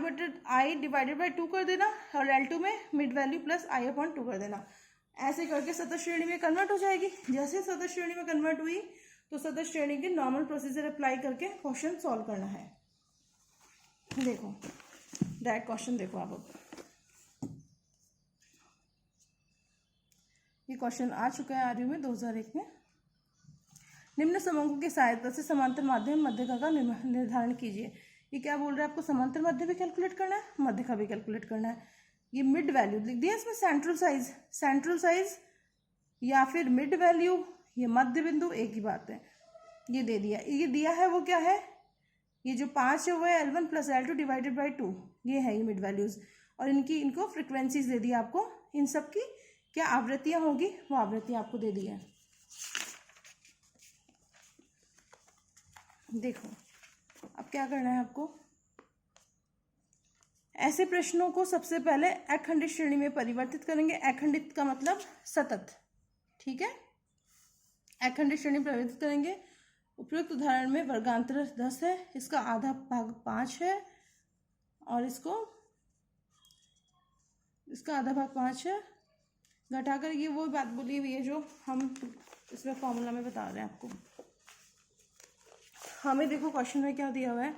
डिवाइडेड बाई 2 कर देना, और L2 में मिड वैल्यू प्लस I/2 कर देना। ऐसे करके सतत श्रेणी में कन्वर्ट हो जाएगी। जैसे सतत श्रेणी में कन्वर्ट हुई तो सतत श्रेणी के नॉर्मल प्रोसीजर अप्लाई करके क्वेश्चन सॉल्व करना है। देखो डायरेक्ट क्वेश्चन देखो आप। अब ये क्वेश्चन आ चुका है आरयू में 2001 में। निम्न समूहों की सहायता से समांतर माध्यम मध्यका का निर्धारण कीजिए। ये क्या बोल रहा है, आपको समांतर माध्य भी कैलकुलेट करना है, मध्य का भी कैलकुलेट करना है। ये मिड वैल्यू लिख दिया इसमें, सेंट्रल साइज या फिर मिड वैल्यू, ये मध्य बिंदु एक ही बात है। ये दे दिया, ये दिया है वो क्या है, ये जो 5 है वो है L1 + L2 डिवाइडेड बाई 2, ये है ये मिड वैल्यूज। और इनको फ्रिक्वेंसीज दे दिया आपको, इन सब की क्या आवृत्तियां होगी वो आवृत्तियां आपको दे दी है। देखो अब क्या करना है आपको, ऐसे प्रश्नों को सबसे पहले अखंडित श्रेणी में परिवर्तित करेंगे। अखंडित का मतलब सतत, ठीक है, अखंडित श्रेणी में परिवर्तित करेंगे। उपयुक्त उदाहरण में वर्गांतर 10 है, इसका आधा भाग 5 है और इसका आधा भाग 5 है। घटाकर ये वो बात बोली हुई है जो हम इसमें फॉर्मूला में बता रहे हैं आपको। हमें देखो क्वेश्चन में क्या दिया हुआ है,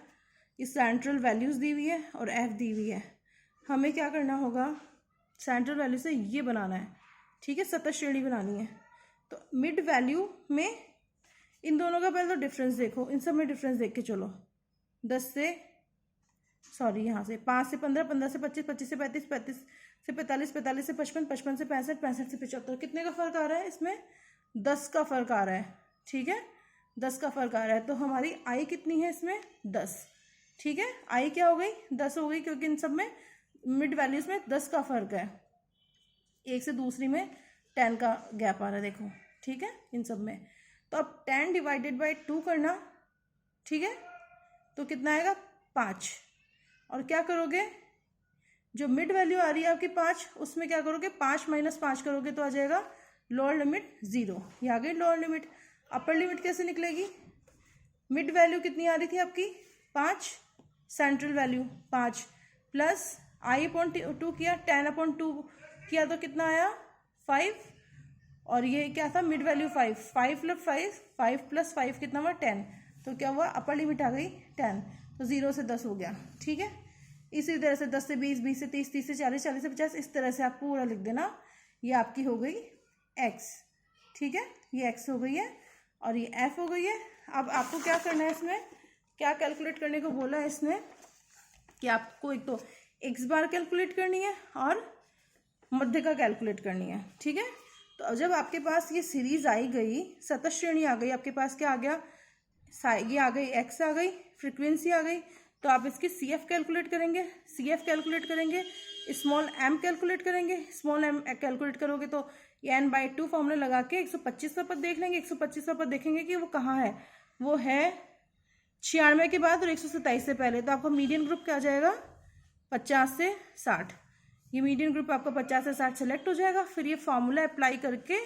ये सेंट्रल वैल्यूज दी हुई है और एफ दी हुई है। हमें क्या करना होगा, सेंट्रल वैल्यू से ये बनाना है, ठीक है, सतत श्रेणी बनानी है। तो मिड वैल्यू में इन दोनों का पहले तो डिफरेंस देखो, इन सब में डिफरेंस देख के चलो। 10 से सॉरी यहाँ से 5 से 15, 15 से 25, 25 से 35, 35 से 45, 45 से 55, 55 से 65, 65 से 75। कितने का फर्क आ रहा है इसमें, 10 का फर्क आ रहा है, ठीक है, 10 का फर्क आ रहा है। तो हमारी आई कितनी है इसमें, 10, ठीक है, आई क्या हो गई, 10 हो गई, क्योंकि इन सब में मिड वैल्यूज में 10 का फर्क है, एक से दूसरी में 10 का गैप आ रहा है, देखो, ठीक है, इन सब में। तो अब 10 डिवाइडेड बाई 2 करना, ठीक है, तो कितना आएगा 5। और क्या करोगे, जो मिड वैल्यू आ रही है आपकी 5, उसमें क्या करोगे, 5 - 5 करोगे तो आ जाएगा लोअर लिमिट 0, ये आ गई लोअर लिमिट। अपर लिमिट कैसे निकलेगी, मिड वैल्यू कितनी आ रही थी आपकी 5, सेंट्रल वैल्यू 5 प्लस i/2 किया, 10/2 किया तो कितना आया 5, और ये क्या था मिड वैल्यू 5, 5 + 5 कितना हुआ 10, तो क्या हुआ अपर लिमिट आ गई 10, तो 0 से 10 हो गया, ठीक है। इसी तरह से 10 से 20, 20 से 30, 30 से 40, 40 से 50, इस तरह से आप पूरा लिख देना। ये आपकी हो गई x, ठीक है, ये x हो गई है और ये f हो गई है। अब आपको क्या करना है, इसमें क्या कैलकुलेट करने को बोला है इसने, कि आपको एक तो x बार कैलकुलेट करनी है और मध्य का कैलकुलेट करनी है, ठीक है। तो जब आपके पास ये सीरीज आई गई, सतत श्रेणी आ गई, आपके पास क्या आ गया, ये आ गई x आ गई, फ्रीक्वेंसी आ गई, तो आप इसकी CF कैलकुलेट करेंगे, CF कैलकुलेट करेंगे, स्मॉल m कैलकुलेट करेंगे, स्मॉल m कैलकुलेट करोगे तो n/2 फॉर्मूला लगा के 125वां पद देख लेंगे। 125वां पद देखेंगे कि वो कहाँ है, वो है 96 के बाद और 127 से पहले। तो आपका मीडियन ग्रुप क्या आ जाएगा 50 से 60, ये मीडियन ग्रुप आपका 50 से 60 सेलेक्ट हो जाएगा। फिर ये फॉर्मूला अप्लाई करके,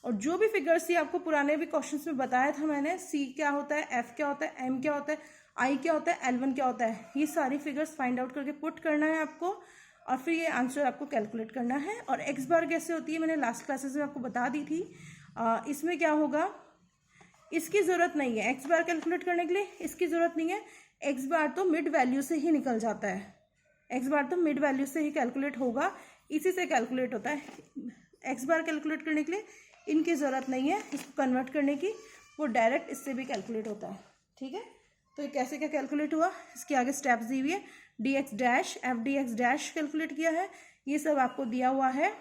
और जो भी फिगर्स थी आपको पुराने भी क्वेश्चंस में बताया था मैंने, C क्या होता है, F क्या होता है, M क्या होता है, I क्या होता है, L1 क्या होता है, ये सारी फिगर्स फाइंड आउट करके पुट करना है आपको, और फिर ये आंसर आपको कैलकुलेट करना है। और x बार कैसे होती है मैंने लास्ट क्लासेस में आपको बता दी थी। इसमें क्या होगा, इसकी ज़रूरत नहीं है x बार कैलकुलेट करने के लिए, इसकी ज़रूरत नहीं है। x बार तो मिड वैल्यू से ही निकल जाता है, x बार तो मिड वैल्यू से ही कैलकुलेट होगा, इसी से कैलकुलेट होता है। x बार कैलकुलेट करने के लिए इनकी ज़रूरत नहीं है इसको कन्वर्ट करने की, वो डायरेक्ट इससे भी कैलकुलेट होता है, ठीक है। तो ये कैसे क्या कैलकुलेट हुआ, इसके आगे स्टेप्स दी हुई है, dx' f(dx' कैलकुलेट किया है, ये सब आपको दिया हुआ है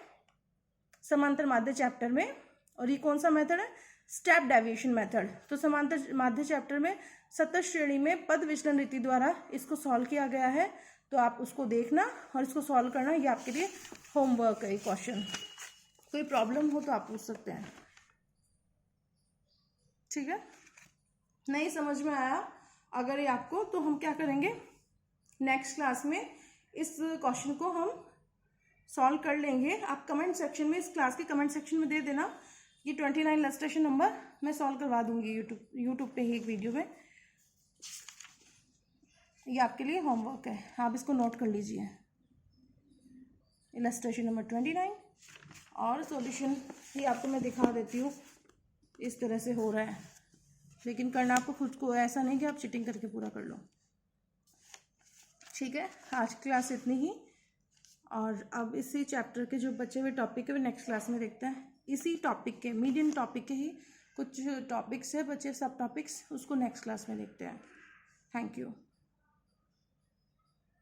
समांतर माध्य चैप्टर में। और ये कौन सा मेथड है, स्टेप डेविएशन मेथड। तो समांतर माध्य चैप्टर में सतत श्रेणी में पद विचलन रीति द्वारा इसको सॉल्व किया गया है, तो आप उसको देखना और इसको सॉल्व करना, ये आपके लिए होमवर्क है। क्वेश्चन कोई प्रॉब्लम हो तो आप पूछ सकते हैं, ठीक है। नहीं समझ में आया अगर ये आपको, तो हम क्या करेंगे नेक्स्ट क्लास में इस क्वेश्चन को हम सॉल्व कर लेंगे। आप कमेंट सेक्शन में, इस क्लास के कमेंट सेक्शन में दे देना, ये 29 इलस्ट्रेशन नंबर मैं सॉल्व करवा दूंगी यूट्यूब पे ही एक वीडियो में। ये आपके लिए होमवर्क है, आप इसको नोट कर लीजिए, इलस्ट्रेशन नंबर 29। और सॉल्यूशन ही आपको मैं दिखा देती हूँ, इस तरह से हो रहा है, लेकिन करना आपको खुद को, ऐसा नहीं कि आप चीटिंग करके पूरा कर लो। ठीक है, आज की क्लास इतनी ही, और अब इसी चैप्टर के जो बचे हुए टॉपिक है वो नेक्स्ट क्लास में देखते हैं। इसी टॉपिक के, मीडियम टॉपिक के ही कुछ टॉपिक्स है बचे, सब टॉपिक्स, उसको नेक्स्ट क्लास में देखते हैं। Thank you.